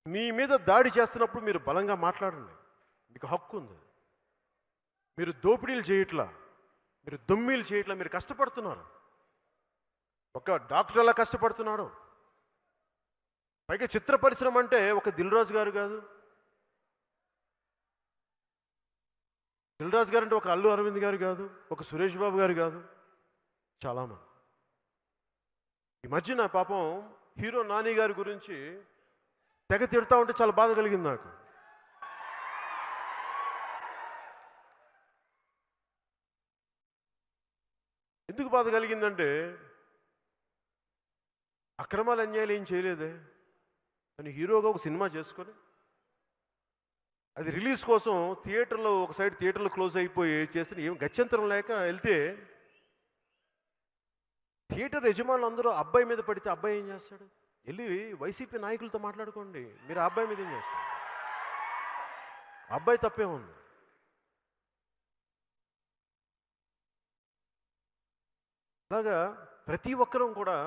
మీ మీద దాడి చేస్తున్నప్పుడు మీరు బలంగా మాట్లాడండి, మీకు హక్కు ఉంది. మీరు దోపిడీలు చేయట్లా, మీరు దొమ్మీలు చేయట్లా, మీరు కష్టపడుతున్నారు. ఒక డాక్టర్ ఎలా కష్టపడుతున్నాడు. పైగా చిత్ర పరిశ్రమ అంటే ఒక దిల్రాజు గారు కాదు, దిల్రాజు గారు అంటే ఒక అల్లు అరవింద్ గారు కాదు, ఒక సురేష్ బాబు గారు కాదు, చాలామంది. ఈ మధ్యన పాపం హీరో నాని గారి గురించి తెగ తిడతా ఉంటే చాలా బాధ కలిగింది నాకు. ఎందుకు బాధ కలిగిందంటే అక్రమాలు అన్యాయాలు ఏం చేయలేదే, కానీ హీరోగా ఒక సినిమా చేసుకొని అది రిలీజ్ కోసం థియేటర్లో ఒక సైడ్ థియేటర్లో క్లోజ్ అయిపోయి చేస్తే ఏం గత్యంతరం లేక వెళ్తే థియేటర్ యజమానులు అందరూ అబ్బాయి మీద పడితే అబ్బాయి ఏం చేస్తాడు? వెళ్ళి వైసీపీ నాయకులతో మాట్లాడుకోండి, మీరు ఆ అబ్బాయి మీద ఏం చేస్తారు? అబ్బాయి తప్పే ఉంది. అలాగా ప్రతి ఒక్కరూ కూడా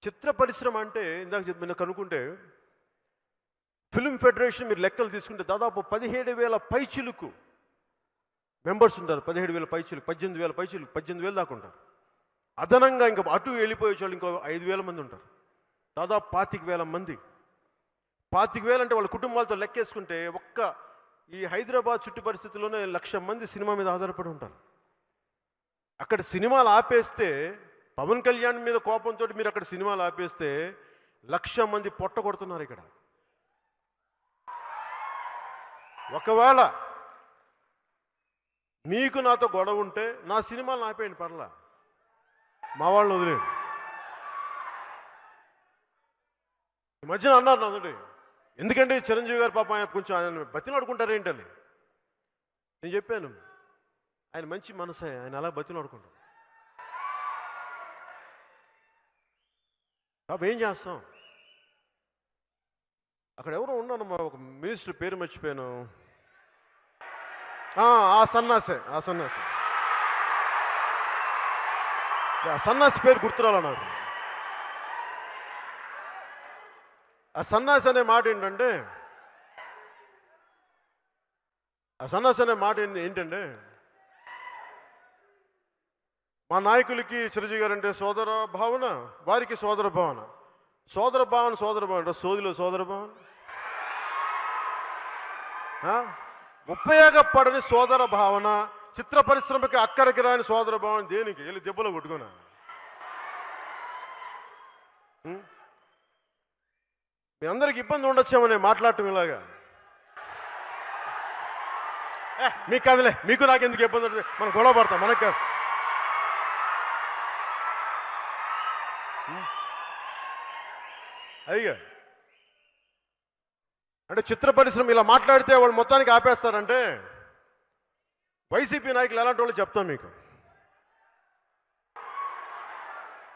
చిత్ర పరిశ్రమ అంటే ఇందాక చెప్పిన కనుక్కుంటే ఫిల్మ్ ఫెడరేషన్ మీరు లెక్కలు తీసుకుంటే దాదాపు 17,000 పైచిలుకు మెంబర్స్ ఉంటారు. 17,000 పైచిలుకు, 18,000 పైచిలుకు, 18,000 దాకా ఉంటారు. అదనంగా ఇంకా అటు వెళ్ళిపోయే వాళ్ళు ఇంకో 5,000 మంది ఉంటారు. దాదాపు 25,000 మంది. 25,000 అంటే వాళ్ళ కుటుంబాలతో లెక్కేసుకుంటే ఒక్క ఈ హైదరాబాద్ చుట్టు పరిస్థితుల్లోనే 1,00,000 మంది సినిమా మీద ఆధారపడి ఉంటారు. అక్కడ సినిమాలు ఆపేస్తే, పవన్ కళ్యాణ్ మీద కోపంతో మీరు అక్కడ సినిమాలు ఆపేస్తే 1,00,000 మంది పొట్ట కొడుతున్నారు ఇక్కడ. ఒకవేళ మీకు నాతో గొడవ ఉంటే నా సినిమాలు ఆపేయండి, పర్లా, మా వాళ్ళని వదిలేయండి. ఈ మధ్యన అన్నారు నాతోటి, ఎందుకంటే చిరంజీవి గారు పాప ఆయన కొంచెం ఆయన బతిలాడుకుంటారేంటని. నేను చెప్పాను, ఆయన మంచి మనసే, ఆయన అలా బతిలాడుకుంటారు. కాబట్టి ఏం చేస్తాం? అక్కడ ఎవరో ఉన్నాను, మా ఒక మినిస్టర్ పేరు మర్చిపోయాను, ఆ సన్నాసి పేరు గుర్తురాలా నాకు. ఆ సన్నాసి అనే మాట ఏంటంటే, ఏంటంటే మా నాయకులకి చిరంజీవి గారు అంటే సోదర భావన, వారికి సోదర భావన, సోదిలో సోదర భావన, ఉపయోగపడని సోదర భావన, చిత్ర పరిశ్రమకి అక్కడికి రాని సోదర భావన. దేనికి వెళ్ళి దెబ్బలో కొట్టుకున్నా? మీ అందరికి ఇబ్బంది ఉండొచ్చామని మాట్లాడటం ఇలాగా. మీకు కాదులే, మీకు నాకు ఎందుకు ఇబ్బంది ఉంటుంది, మనం గొడవ పడతాం, మనకు కాదు. అయ్యా అంటే చిత్ర పరిశ్రమ ఇలా మాట్లాడితే వాళ్ళు మొత్తానికి ఆపేస్తారంటే వైసీపీ నాయకులు ఎలాంటి వాళ్ళు చెప్తాం మీకు.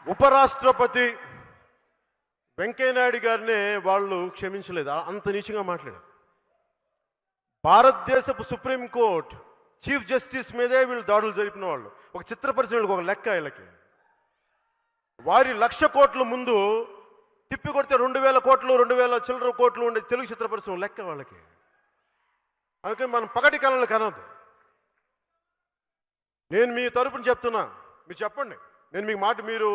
ఉపరాష్ట్రపతి వెంకయ్యనాయుడు గారినే వాళ్ళు క్షమించలేదు, అంత నీచంగా మాట్లాడారు. భారతదేశపు సుప్రీంకోర్టు చీఫ్ జస్టిస్ మీదే వీళ్ళు దాడులు జరిపిన వాళ్ళు. ఒక చిత్ర పరిశ్రమలకు ఒక లెక్క వీళ్ళకి. వారి 1,00,000 కోట్ల ముందు తిప్పి కొడితే 2,000 కోట్లు 2,000 చిల్లర కోట్లు ఉండే తెలుగు చిత్ర పరిశ్రమ లెక్క వాళ్ళకి. అందుకని మనం పగటి కళలు కనదు. నేను మీ తరపున చెప్తున్నా, మీరు చెప్పండి. నేను మీకు మాట, మీరు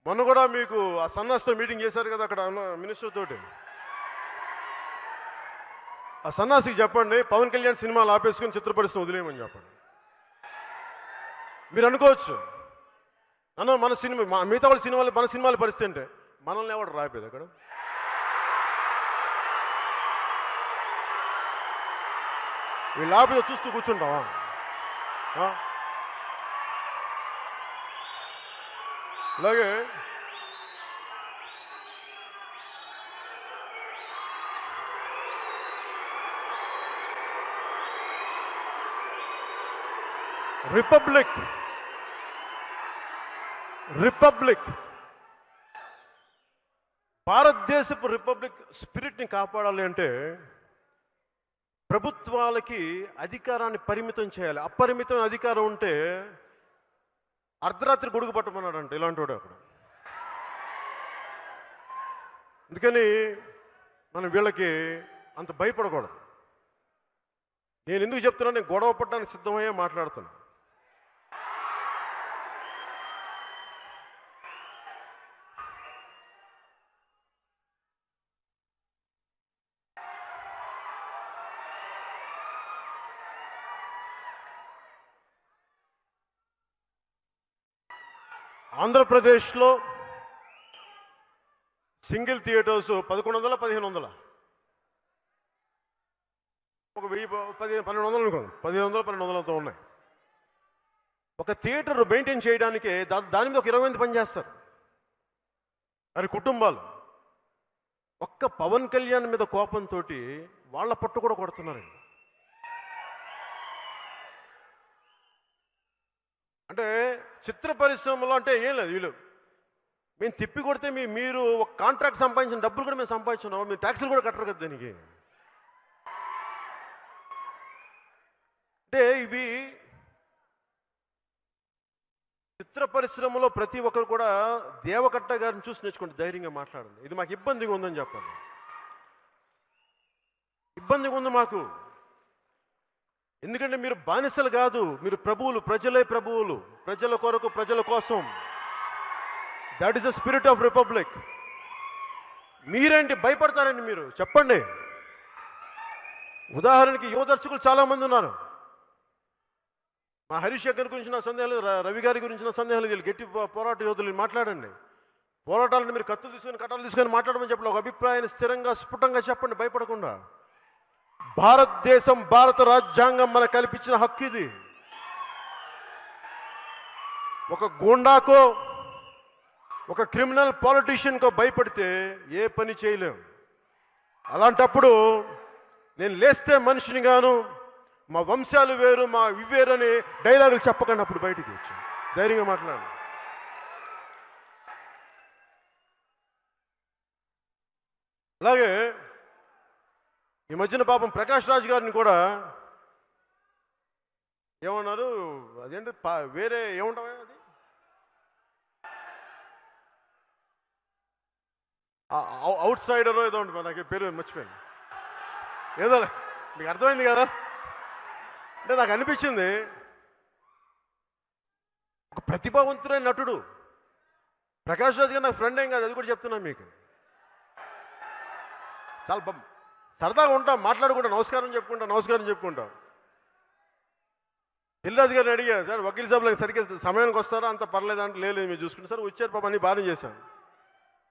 మొన్న కూడా మీకు ఆ సన్నాసితో మీటింగ్ చేశారు కదా అక్కడ మినిస్టర్ తోటి. ఆ సన్నాసికి చెప్పండి పవన్ కళ్యాణ్ సినిమాలు ఆపేసుకుని చిత్ర పరిశ్రమ వదిలేయమని చెప్పండి. మీరు అనుకోవచ్చు అన్న మన సినిమా మిగతా వాళ్ళ సినిమాలు మన సినిమాల పరిస్థితి అంటే మనల్ని ఎవడు రాయిపోయేది అక్కడ. వీళ్ళు ఆపేదో చూస్తూ కూర్చుంటావా? అలాగే రిపబ్లిక్ భారతదేశపు రిపబ్లిక్ స్పిరిట్ని కాపాడాలి అంటే ప్రభుత్వాలకి అధికారాన్ని పరిమితం చేయాలి. అపరిమితమైన అధికారం ఉంటే అర్ధరాత్రి గొడుగు పట్టమన్నాడంట ఇలాంటి వాడు అక్కడ. అందుకని మనం వీళ్ళకి అంత భయపడకూడదు. నేను ఎందుకు చెప్తున్నా, నేను గొడవ పట్టడానికి సిద్ధమయ్యే మాట్లాడుతున్నా. ఆంధ్రప్రదేశ్లో సింగిల్ థియేటర్స్ 1100 1500 ఒక 1000 1200 అనుకోండి, 1100 1200తో ఉన్నాయి. ఒక థియేటర్ మెయింటైన్ చేయడానికి దాని మీద ఒక 20 మంది పనిచేస్తారు. మరి కుటుంబాలు ఒక్క పవన్ కళ్యాణ్ మీద కోపంతో వాళ్ళ పట్టు కూడా కొడుతున్నారండి. అంటే చిత్ర పరిశ్రమలో అంటే ఏం లేదు, వీళ్ళు మేము తిప్పి కొడితే మీరు ఒక కాంట్రాక్ట్ సంపాదించిన డబ్బులు కూడా మేము సంపాదించున్నాం, మీరు ట్యాక్సులు కూడా కట్టరు కదా దానికి. అంటే ఇవి చిత్ర పరిశ్రమలో ప్రతి ఒక్కరు కూడా దేవకట్ట గారిని చూసి నేర్చుకుంటే ధైర్యంగా మాట్లాడండి. ఇది మాకు ఇబ్బందిగా ఉందని చెప్పండి. ఇబ్బందిగా ఉంది మాకు. ఎందుకంటే మీరు బానిసలు కాదు, మీరు ప్రభువులు, ప్రజలే ప్రభువులు, ప్రజల కొరకు ప్రజల కోసం. That is the spirit of republic. మీరేంటి భయపడతారండి? మీరు చెప్పండి. ఉదాహరణకి యువ దర్శకులు చాలామంది ఉన్నారు. మా హరీష్ శంకర్ గురించి నా సందేహాలు, రవి గారి గురించి నా సందేహాలు, వీళ్ళు గట్టి పోరాట యోధులు మాట్లాడండి. పోరాటాలను మీరు కత్తులు తీసుకొని కట్టాలు తీసుకొని మాట్లాడమని చెప్పండి. ఒక అభిప్రాయాన్ని స్థిరంగా స్ఫుటంగా చెప్పండి, భయపడకుండా. భారతదేశం, భారత రాజ్యాంగం మనకు కల్పించిన హక్కు ఇది. ఒక గూండాకో ఒక క్రిమినల్ పాలిటీషియన్కో భయపడితే ఏ పని చేయలేం. అలాంటప్పుడు నేను లేస్తే మనిషిని గాను, మా వంశాలు వేరు, మా ఇవేరు అని డైలాగులు చెప్పకండి. అప్పుడు బయటికి వచ్చి ధైర్యంగా మాట్లాడండి. అలాగే ఈ మధ్యన పాపం ప్రకాష్ రాజ్ గారిని కూడా ఏమన్నారు, అదేంటి వేరే ఏముంటావా, అది అవుట్ సైడర్ ఏదో ఉంటుంది, నాకు పేరు మర్చిపోయాను. ఏదో మీకు అర్థమైంది కదా. అంటే నాకు అనిపించింది, ఒక ప్రతిభావంతుడైన నటుడు ప్రకాష్ రాజ్ గారు నాకు ఫ్రెండ్ ఏం కాదు, అది కూడా చెప్తున్నాను మీకు. చాలా సరదాగా ఉంటాం, మాట్లాడుకుంటాం, నమస్కారం చెప్పుకుంటాం. దిల్రాజు గారిని అడిగా, సార్ వకీల్ సాబ్లకు సరిగ్గా సమయానికి వస్తారా, అంత పర్లేదంటే లేదు మీరు చూసుకుంటే. సార్ వచ్చారు పాప, అన్ని బాగానే చేశాను.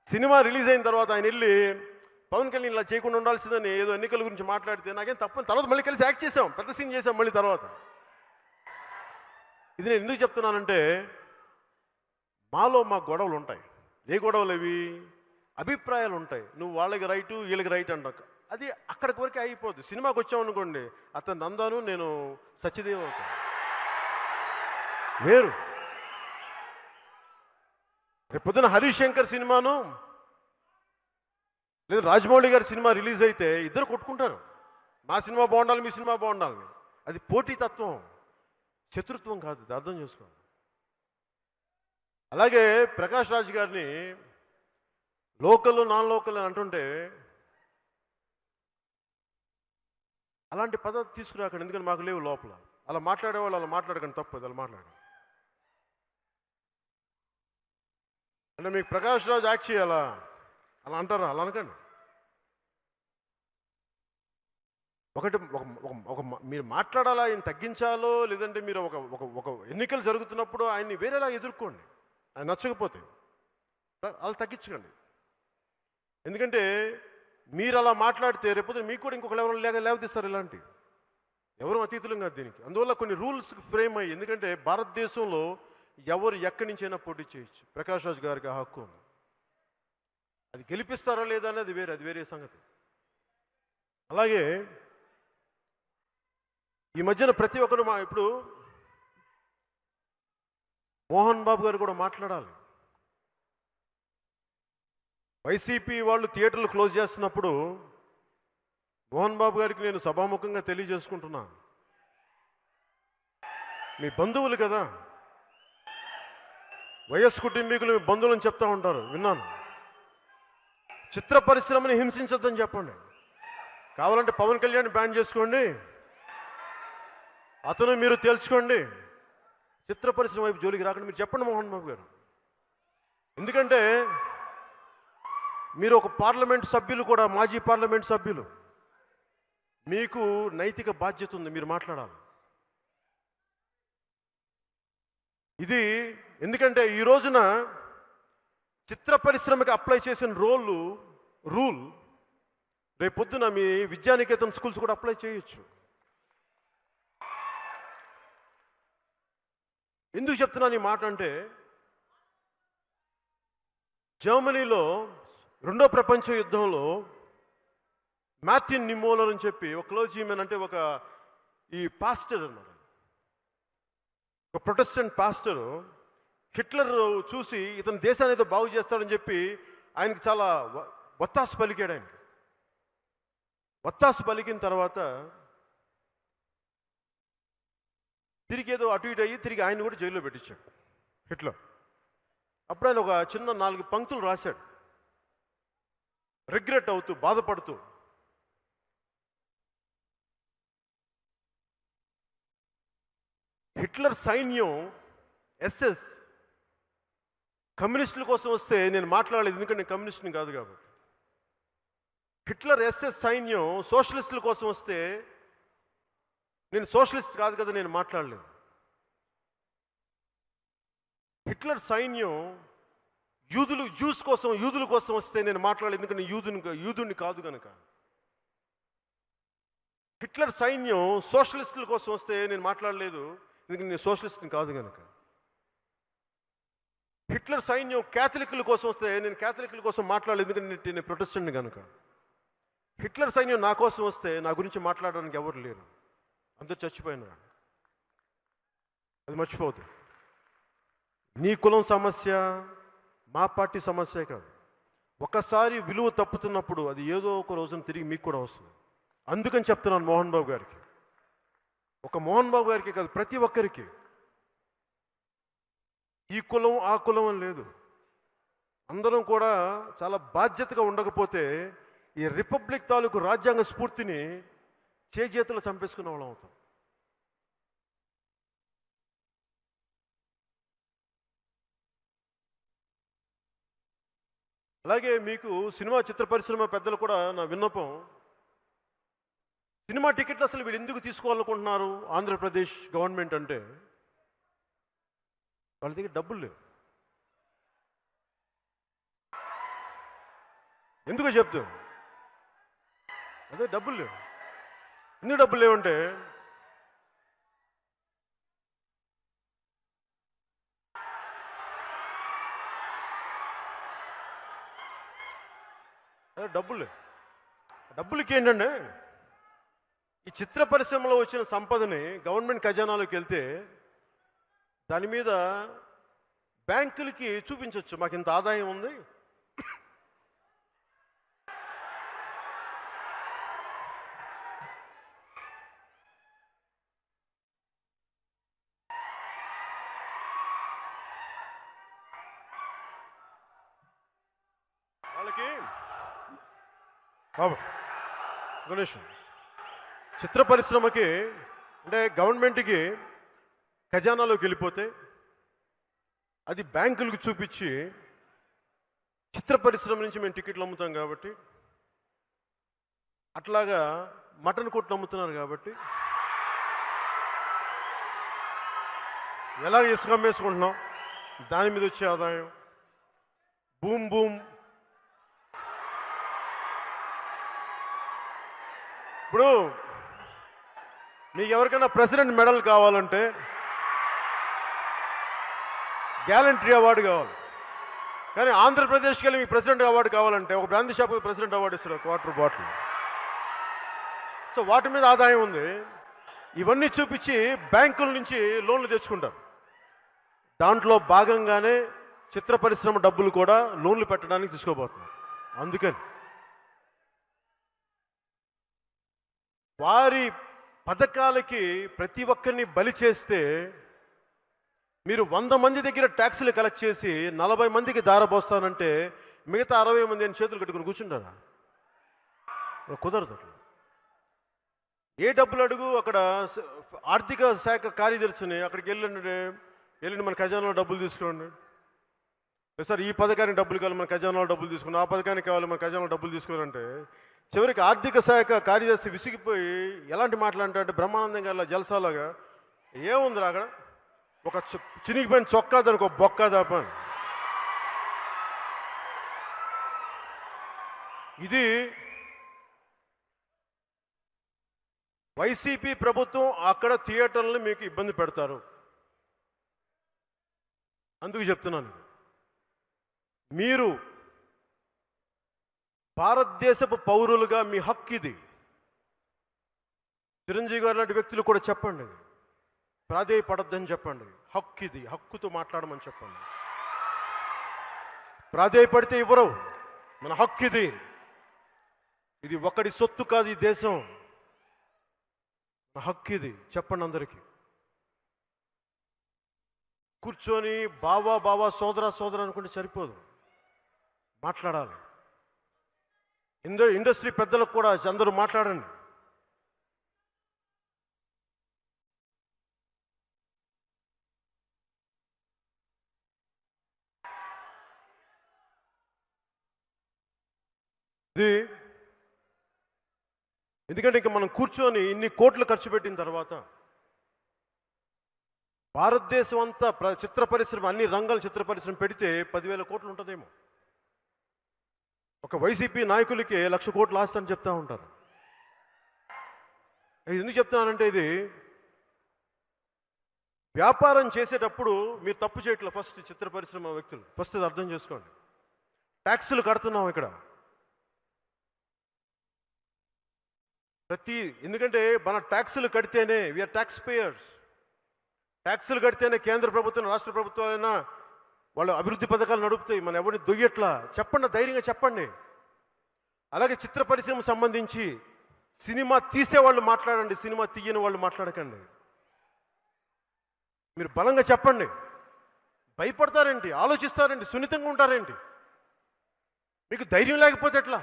సినిమా రిలీజ్ అయిన తర్వాత ఆయన వెళ్ళి పవన్ కళ్యాణ్ ఇలా చేయకుండా ఉండాల్సిందని ఏదో ఎన్నికల గురించి మాట్లాడితే నాకేం తప్పని, తర్వాత మళ్ళీ కలిసి యాక్ట్ చేసాం, పెద్ద సీన్ చేసాం మళ్ళీ తర్వాత. ఇది నేను ఎందుకు చెప్తున్నానంటే, మాలో మా గొడవలు ఉంటాయి. ఏ గొడవలు అవి? అభిప్రాయాలు ఉంటాయి. నువ్వు వాళ్ళకి రైటు వీళ్ళకి రైట్ అంటావు, అది అక్కడికి వరకే అయిపోద్ది. సినిమాకి వచ్చామనుకోండి, అతను నందాను నేను సత్యదేవ్ అవుతాను, వేరు. రేపు పొద్దున హరీష్ శంకర్ సినిమాను లేదా రాజమౌళి గారి సినిమా రిలీజ్ అయితే ఇద్దరు కొట్టుకుంటారు, మా సినిమా బాగుండాలి మీ సినిమా బాగుండాలని. అది పోటీతత్వం, శత్రుత్వం కాదు, ఇది అర్థం చేసుకోండి. అలాగే ప్రకాష్ రాజ్ గారిని లోకల్ నాన్ లోకల్ అని అంటుంటే అలాంటి పద్ధతి తీసుకురాకండి, ఎందుకంటే మాకు లేవు లోపల. అలా మాట్లాడేవాళ్ళు అలా మాట్లాడకండి, తప్పదు అలా మాట్లాడండి. అంటే మీకు ప్రకాష్ రాజ్ యాక్ట్ చేయాలా అలా అంటారా? అలా అనకండి. ఒకటి ఒక మీరు మాట్లాడాలా, ఆయన తగ్గించాలో, లేదంటే మీరు ఒక ఒక ఒక ఎన్నికలు జరుగుతున్నప్పుడు ఆయన్ని వేరేలా ఎదుర్కోండి. ఆయన నచ్చకపోతే అలా తగ్గించకండి. ఎందుకంటే మీరు అలా మాట్లాడితే రేపు మీకు కూడా ఇంకొక లేవదీస్తారు. ఇలాంటి ఎవరు అతీతులం కాదు దీనికి. అందువల్ల కొన్ని రూల్స్ ఫ్రేమ్ అయ్యి, ఎందుకంటే భారతదేశంలో ఎవరు ఎక్కడి నుంచైనా పోటీ చేయొచ్చు. ప్రకాష్ రాజ్ గారికి ఆ హక్కు ఉంది. అది గెలిపిస్తారా లేదా అనేది అది వేరే సంగతి. అలాగే ఈ మధ్యన ప్రతి ఒక్కరు ఇప్పుడు మోహన్ బాబు గారు కూడా మాట్లాడాలి. వైసీపీ వాళ్ళు థియేటర్లు క్లోజ్ చేస్తున్నప్పుడు మోహన్ బాబు గారికి నేను సభాముఖంగా తెలియజేసుకుంటున్నా, మీ బంధువులు కదా, వైఎస్ కుటుంబీకులు మీ బంధువులని చెప్తా ఉంటారు, విన్నాను. చిత్ర పరిశ్రమని హింసించొద్దని చెప్పండి. కావాలంటే పవన్ కళ్యాణ్ బ్యాన్ చేసుకోండి, అతను మీరు తేల్చుకోండి. చిత్ర పరిశ్రమ వైపు జోలికి రాకండి మీరు చెప్పండి మోహన్ బాబు గారు. ఎందుకంటే మీరు ఒక పార్లమెంట్ సభ్యులు కూడా, మాజీ పార్లమెంట్ సభ్యులు, మీకు నైతిక బాధ్యత ఉంది, మీరు మాట్లాడాలి. ఇది ఎందుకంటే ఈ రోజున చిత్ర పరిశ్రమకి అప్లై చేసిన రూల్ రేపొద్దున మీ విద్యానికేతన్ స్కూల్స్ కూడా అప్లై చేయొచ్చు. ఎందుకు చెప్తున్నాను ఈ మాట అంటే, జర్మనీలో రెండో ప్రపంచ యుద్ధంలో మార్టిన్ నిమోలర్ అని చెప్పి ఒక క్లోజీమెన్, అంటే ఈ పాస్టర్ అన్నమాట, ఒక ప్రొటెస్టెంట్ పాస్టర్, హిట్లర్ చూసి ఇతను దేశాన్ని ఏదో బాగు చేస్తాడని చెప్పి ఆయనకి చాలా వత్తాసు పలికాడు. ఆయనకి వత్తాసు పలికిన తర్వాత తిరిగి ఏదో అటు ఇటు అయ్యి తిరిగి ఆయన కూడా జైల్లో పెట్టించాడు హిట్లర్. అప్పుడు ఆయన ఒక చిన్న 4 పంక్తులు రాశాడు, రిగ్రెట్ అవుతూ, బాధపడుతూ. హిట్లర్ సైన్యం ఎస్ఎస్ కమ్యూనిస్టుల కోసం వస్తే నేను మాట్లాడలేదు, ఎందుకంటే నేను కమ్యూనిస్ట్ని కాదు కాబట్టి. హిట్లర్ ఎస్ఎస్ సైన్యం సోషలిస్టుల కోసం వస్తే నేను సోషలిస్ట్ కాదు కదా, నేను మాట్లాడలేదు. హిట్లర్ సైన్యం యూదుల కోసం వస్తే నేను మాట్లాడలేదు, ఎందుకంటే యూదుని కాదు కనుక. హిట్లర్ సైన్యం సోషలిస్టుల కోసం వస్తే నేను మాట్లాడలేదు, ఎందుకంటే నేను సోషలిస్ట్ని కాదు కనుక. హిట్లర్ సైన్యం క్యాథలిక్ల కోసం వస్తే నేను క్యాథలిక్ల కోసం మాట్లాడలేదు, ఎందుకంటే నేను ప్రొటెస్టెంట్ని కనుక. హిట్లర్ సైన్యం నా కోసం వస్తే నా గురించి మాట్లాడడానికి ఎవరు లేరు, అందరూ చచ్చిపోయినారు. అది మర్చిపోవద్దు. నీ కులం సమస్య మా పార్టీ సమస్య కాదు. ఒకసారి విలువ తప్పుతున్నప్పుడు అది ఏదో ఒక రోజున తిరిగి మీకు కూడా వస్తుంది. అందుకని చెప్తున్నాను మోహన్ బాబు గారికి, ఒక మోహన్ బాబు గారికి కాదు, ప్రతి ఒక్కరికి. ఈ కులం ఆ కులం అని లేదు, అందరం కూడా చాలా బాధ్యతగా ఉండకపోతే ఈ రిపబ్లిక్ తాలూకు రాజ్యాంగ స్ఫూర్తిని చేతులు చంపేసుకునే వాళ్ళం అవుతాం. అలాగే మీకు సినిమా చిత్ర పరిశ్రమ పెద్దలు కూడా నా విన్నపం, సినిమా టికెట్లు అసలు వీళ్ళు ఎందుకు తీసుకోవాలనుకుంటున్నారు ఆంధ్రప్రదేశ్ గవర్నమెంట్ అంటే, వాళ్ళ దగ్గర డబ్బులు లేవు. ఎందుకో చెప్తాం, అదే డబ్బులు లేవు. ఎందుకు డబ్బులు లేవంటే, డబ్బులకి ఏంటంటే, ఈ చిత్ర పరిశ్రమలో వచ్చిన సంపదని గవర్నమెంట్ ఖజానాలోకి వెళ్తే దాని మీద బ్యాంకులకి చూపించవచ్చు, మాకు ఇంత ఆదాయం ఉంది, మనకి బాబు గణేష్ చిత్ర పరిశ్రమకి అంటే గవర్నమెంట్కి ఖజానాలోకి వెళ్ళిపోతే అది బ్యాంకులకు చూపించి చిత్ర పరిశ్రమ నుంచి మేము టికెట్లు అమ్ముతాం కాబట్టి అట్లాగా మటన్ కొట్లు అమ్ముతున్నారు కాబట్టి ఎలా ఇసుక అమ్మేసుకుంటున్నాం దాని మీద వచ్చే ఆదాయం బూమ్ బూమ్ ఇప్పుడు మీకు ఎవరికైనా ప్రెసిడెంట్ మెడల్ కావాలంటే గ్యాలంటరీ అవార్డు కావాలి. కానీ ఆంధ్రప్రదేశ్కి వెళ్ళి మీకు ప్రెసిడెంట్ అవార్డు కావాలంటే ఒక బ్రాందీ షాప్ ప్రెసిడెంట్ అవార్డు ఇస్తాడు క్వార్టర్ బాటిల్. సో వాటి మీద ఆదాయం ఉంది. ఇవన్నీ చూపించి బ్యాంకుల నుంచి లోన్లు తెచ్చుకుంటారు. దాంట్లో భాగంగానే చిత్ర పరిశ్రమ డబ్బులు కూడా లోన్లు పెట్టడానికి తీసుకోబోతున్నారు. అందుకని వారి పథకాలకి ప్రతి ఒక్కరిని బలి చేస్తే మీరు 100 మంది దగ్గర ట్యాక్సులు కలెక్ట్ చేసి 40 మందికి దారపోస్తానంటే మిగతా 60 మంది అని చేతులు కట్టుకుని కూర్చుంటారా? కుదరదు. ఏ డబ్బులు అడుగు అక్కడ ఆర్థిక శాఖ కార్యదర్శిని అక్కడికి వెళ్ళండి మన ఖజానాలో డబ్బులు తీసుకోండి, సార్ ఈ పథకానికి డబ్బులు కావాలి మన ఖజానాలో డబ్బులు తీసుకుని, ఆ పథకానికి కావాలి మన ఖజానాలో డబ్బులు తీసుకుని అంటే చివరికి ఆర్థిక శాఖ కార్యదర్శి విసిగిపోయి ఎలాంటి మాట్లాడంటే బ్రహ్మానందం గారి జలసాలాగా ఏముందిరా అక్కడ ఒక చినిగిపోయిన చొక్కా దానికి ఒక బొక్క దాప. ఇది వైసీపీ ప్రభుత్వం అక్కడ థియేటర్లను మీకు ఇబ్బంది పెడతారు. అందుకు చెప్తున్నాను, మీరు భారతదేశపు పౌరులుగా మీ హక్కు ఇది. చిరంజీవి గారు లాంటి వ్యక్తులు కూడా చెప్పండి, ప్రాధేయపడద్దని చెప్పండి. హక్కు ఇది, హక్కుతో మాట్లాడమని చెప్పండి. ప్రాధేయపడితే ఇవ్వరు, మన హక్కు ఇది. ఇది ఒకటి సొత్తు కాదు, ఈ దేశం మన హక్కు ఇది. చెప్పండి అందరికీ. కూర్చొని బావా బావా సోదరా సోదరా అనుకుంటే సరిపోదు, మాట్లాడాలి. ఇండస్ట్రీ పెద్దలకు కూడా అందరూ మాట్లాడండి. ఇది ఎందుకంటే ఇంకా మనం కూర్చొని ఇన్ని కోట్లు ఖర్చు పెట్టిన తర్వాత భారతదేశం అంతా చిత్ర పరిశ్రమ అన్ని రంగాల చిత్ర పరిశ్రమ పెడితే 10,000 కోట్లు ఉంటుందేమో. ఒక వైసీపీ నాయకులకి 1,00,000 కోట్లు ఆస్తి అని చెప్తా ఉంటారు. ఎందుకు చెప్తున్నానంటే ఇది వ్యాపారం చేసేటప్పుడు మీరు తప్పు చేయట్లేదు. ఫస్ట్ చిత్ర పరిశ్రమ వ్యక్తులు ఫస్ట్ ఇది అర్థం చేసుకోండి. ట్యాక్సులు కడుతున్నాం ఇక్కడ ఎందుకంటే మన ట్యాక్సులు కడితేనే వీఆర్ ట్యాక్స్ పేయర్స్. ట్యాక్సులు కడితేనే కేంద్ర ప్రభుత్వం రాష్ట్ర ప్రభుత్వాలైనా వాళ్ళు అభివృద్ధి పథకాలు నడుపుతాయి. మనం ఎవరిని దొయ్యట్లా. చెప్పండి, ధైర్యంగా చెప్పండి. అలాగే చిత్ర పరిశ్రమకు సంబంధించి సినిమా తీసేవాళ్ళు మాట్లాడండి, సినిమా తీయని వాళ్ళు మాట్లాడకండి. మీరు బలంగా చెప్పండి. భయపడతారేంటి, ఆలోచిస్తారేంటి, సున్నితంగా ఉంటారేంటి? మీకు ధైర్యం లేకపోతే ఎట్లా?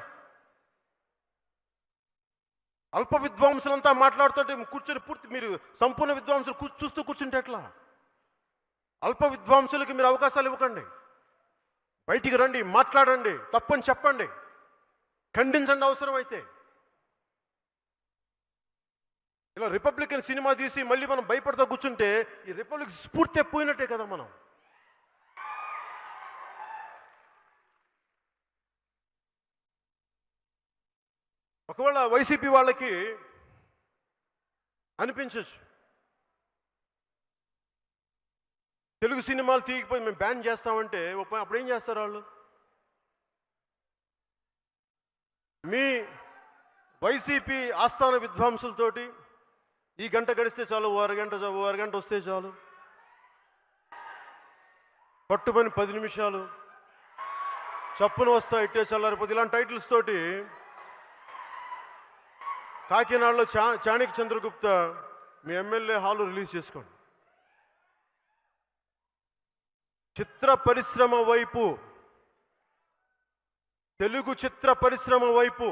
అల్ప విద్వాంసులంతా మాట్లాడుతుంటే కూర్చొని మీరు సంపూర్ణ విద్వాంసులు చూస్తూ కూర్చుంటే ఎట్లా? అల్ప విద్వాంసులకి మీరు అవకాశాలు ఇవ్వకండి. బయటికి రండి, మాట్లాడండి, తప్పని చెప్పండి, ఖండించండి అవసరమైతే. ఇలా రిపబ్లికన్ సినిమా తీసి మళ్ళీ మనం భయపడతా కూర్చుంటే ఈ రిపబ్లిక్ స్ఫూర్తి పోయినట్టే కదా. మనం ఒకవేళ వైసీపీ వాళ్ళకి అనిపించచ్చు తెలుగు సినిమాలు తీయకపోయి మేము బ్యాన్ చేస్తామంటే అప్పుడు ఏం చేస్తారు వాళ్ళు? మీ వైసీపీ ఆస్థాన విద్వాంసులతోటి ఈ గంట గడిస్తే చాలు, ఓ అరగంట వస్తే చాలు, పట్టుమని 10 నిమిషాలు చప్పున వస్తా ఇట్టే చల్లారిపోతే ఇలాంటి టైటిల్స్ తోటి కాకినాడలో చాణక్య చంద్రగుప్త మీ ఎమ్మెల్యే హాలు రిలీజ్ చేసుకోండి. చిత్ర పరిశ్రమ వైపు తెలుగు చిత్ర పరిశ్రమ వైపు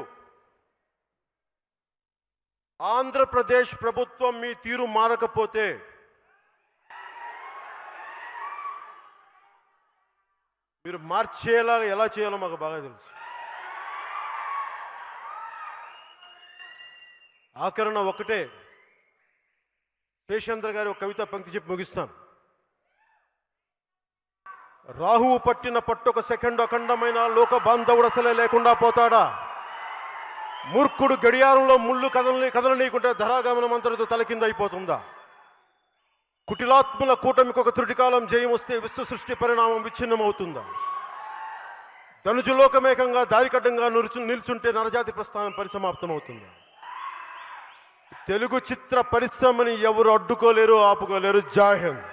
ఆంధ్రప్రదేశ్ ప్రభుత్వం మీ తీరు మారకపోతే మీరు మార్చేలా ఎలా చేయాలో మాకు బాగా తెలుసు. ఆఖరణ ఒకటే, శేషేంద్ర గారి ఒక కవిత పంక్తి చెప్పి ముగిస్తాను. రాహువు పట్టిన పట్టొక సెకండ్ అఖండమైన లోక బాంధవుడు లేకుండా పోతాడా? మూర్ఖుడు గడియారంలో ముళ్ళు కదలనీయకుంటే ధరాగమనం అంతటితో తలకింద అయిపోతుందా? కుటిలాత్ముల కూటమికి ఒక త్రుటికాలం జయం వస్తే విశ్వ సృష్టి పరిణామం విచ్ఛిన్నమవుతుందా? ధనుజులోకమేకంగా దారికడ్డంగా నిల్చుంటే నరజాతి ప్రస్థానం పరిసమాప్తమవుతుందా? తెలుగు చిత్ర పరిశ్రమని ఎవరు అడ్డుకోలేరు, ఆపుకోలేరు. జై హింద్.